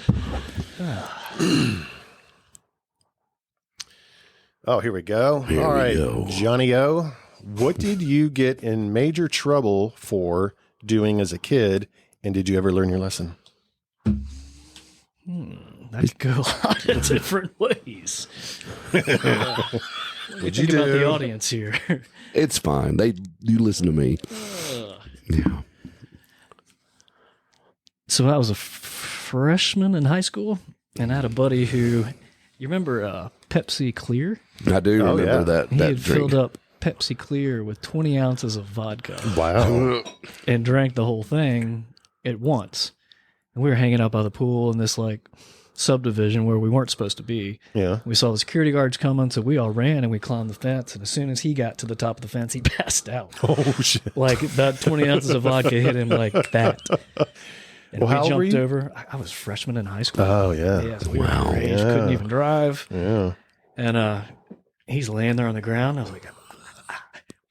Oh, here we go. Here All we right, go. Johnny O, what did you get in major trouble for doing as a kid, and did you ever learn your lesson? That could go a lot of different ways. What'd you Think about the do? audience here. It's fine. You listen to me. Yeah. So I was a freshman in high school, and I had a buddy who, you remember Pepsi Clear? I do remember yeah. that He had drink. filled up Pepsi Clear with 20 ounces of vodka Wow. and drank the whole thing at once. And we were hanging out by the pool in this like subdivision where we weren't supposed to be. Yeah. We saw the security guards coming, so we all ran and we climbed the fence. And as soon as he got to the top of the fence, he passed out. Oh, shit. Like that 20 ounces of vodka hit him like that. And Well, how we old were jumped you? over. I was freshman in high school. Oh, yeah. Yeah, so we were underage, Yeah. couldn't even drive. Yeah. And he's laying there on the ground. I was like,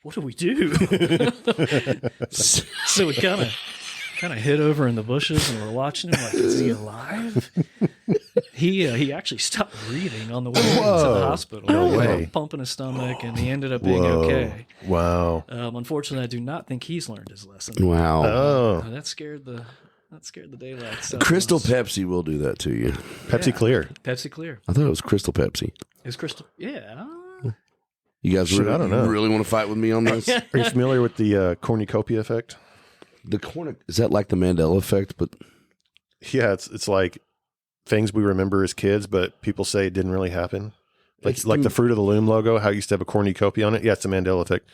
what do we do? So we kind of hid over in the bushes and we're watching him like, is he alive? He actually stopped breathing on the way into the hospital. No He was way. pumping his stomach, and he ended up being Whoa. okay. Wow. Unfortunately, I do not think he's learned his lesson. Wow. Oh. That scared the daylights. out of Crystal us. Pepsi will do that to you. Pepsi Clear. Pepsi Clear. I thought it was Crystal Pepsi. Is Crystal? Yeah. You guys Shit, really, I don't know. really want to fight with me on this? Are you familiar with the cornucopia effect? Is that like the Mandela effect? But Yeah, it's like things we remember as kids, but people say it didn't really happen. It's Like the- the Fruit of the Loom logo, how it used to have a cornucopia on it. Yeah, it's the Mandela effect.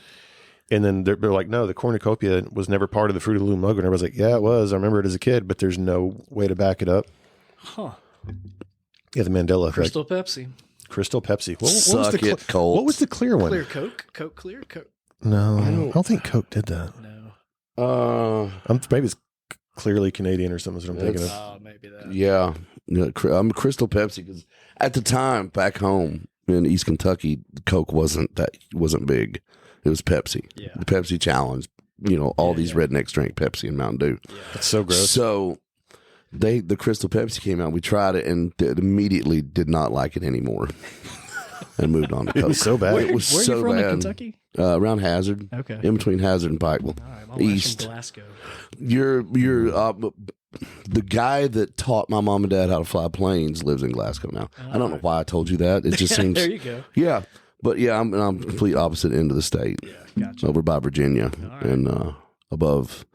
And then they're like, no, the cornucopia was never part of the Fruit of the Loom logo. And everybody's like, yeah, it was. I remember it as a kid, but there's no way to back it up. Huh. Yeah, the Mandela effect. Crystal Pepsi. Crystal Pepsi. Suck was the it, Colt. What was the clear one? Clear Coke. Coke Clear. Coke. No, I don't think Coke did that. No. Maybe it's clearly Canadian or something. Is what I'm thinking of. Oh, maybe that. Yeah, I'm Crystal Pepsi because at the time back home in East Kentucky, Coke wasn't big. It was Pepsi. Yeah. The Pepsi challenge. All these rednecks drank Pepsi and Mountain Dew. That's so gross. So the Crystal Pepsi came out. We tried it and immediately did not like it anymore, and moved on to Coke. It was so bad. It was Where are so you from bad. in Kentucky? Around Hazard. Okay. In between Hazard and Pikeville. All right, my wife's East. from Glasgow. You're the guy that taught my mom and dad how to fly planes lives in Glasgow now. I don't know why I told you that. It just seems There you go. yeah, but yeah, I'm complete opposite end of the state. Yeah, gotcha. Over by Virginia and above,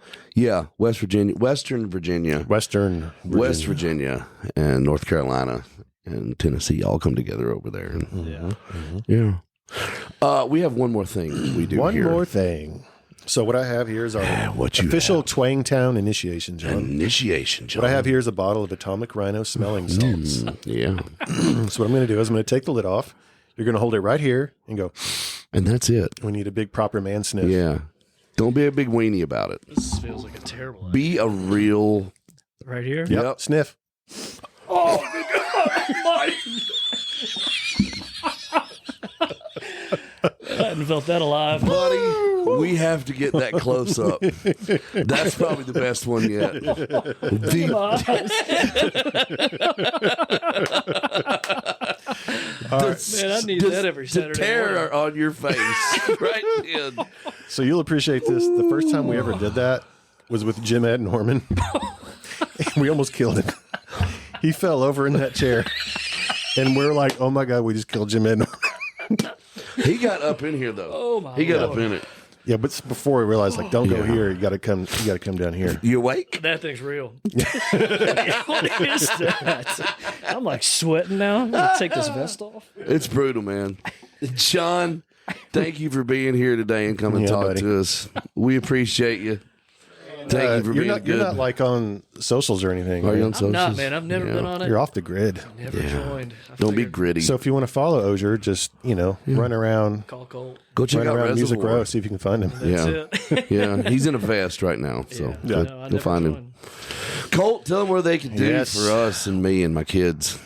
West Virginia, West Virginia, and North Carolina and Tennessee all come together over there. And, yeah. We have one more thing we do. One here. more thing. So what I have here is our What you official have? Twangtown initiation, John. Initiation, John. What I have here is a bottle of Atomic Rhino smelling salts. Yeah, So what I'm going to do is I'm going to take the lid off. You're going to hold it right here and go, and that's it. we need a big proper man sniff. Yeah, don't be a big weenie about it. This feels like a terrible idea. Be a real. Right here? Yep. Yep. Sniff. Oh, my. I hadn't felt that alive. Buddy, we have to get that close up. That's probably the best one yet. Man, I need that every Saturday tear morning. on your face. Right in. So you'll appreciate this. The first time we ever did that was with Jim Ed Norman. We almost killed him. He fell over in that chair. And we're like, oh my God, we just killed Jim Ed Norman. He got up in here though. Oh, my He got Lord. up in it. Yeah, but before we realized, like, don't go here. You got to come down here. You awake? That thing's real. What is that? I'm like sweating now. I'm going to take this vest off. It's brutal, man. John, thank you for being here today and coming Yeah, talk buddy. to us. We appreciate you. Thank you for you're being not, good. You're not like on socials or anything. Are you right? on socials? I'm not, man. I've never been on it. You're off the grid. Never joined. I Don't be figured gritty. So if you want to follow Ozier, just, run around. Call Colt. Go check Run out around Music Reservoir. Row, see if you can find him. That's it. Yeah, he's in a vest right now. So Yeah. go, No, I go never find him. joined. Colt, tell them where they can do Yes. for us and me and my kids.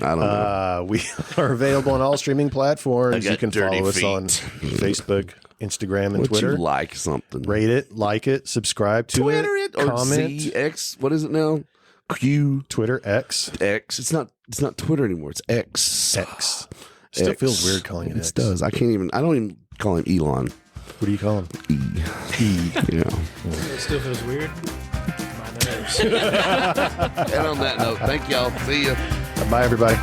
I don't know. We are available on all streaming platforms. I got You can dirty follow us feet. on Facebook, Instagram, and Would Twitter. you like something? Rate it, like it, subscribe to Twitter it, it or comment. ZX. What is it now? Q Twitter X. X. It's not Twitter anymore. It's X. X. Still X. feels weird calling it X. It does. I don't even call him Elon. What do you call him? E. You know. It still feels weird. My nerves. And on that note, thank y'all. See ya. Bye, everybody.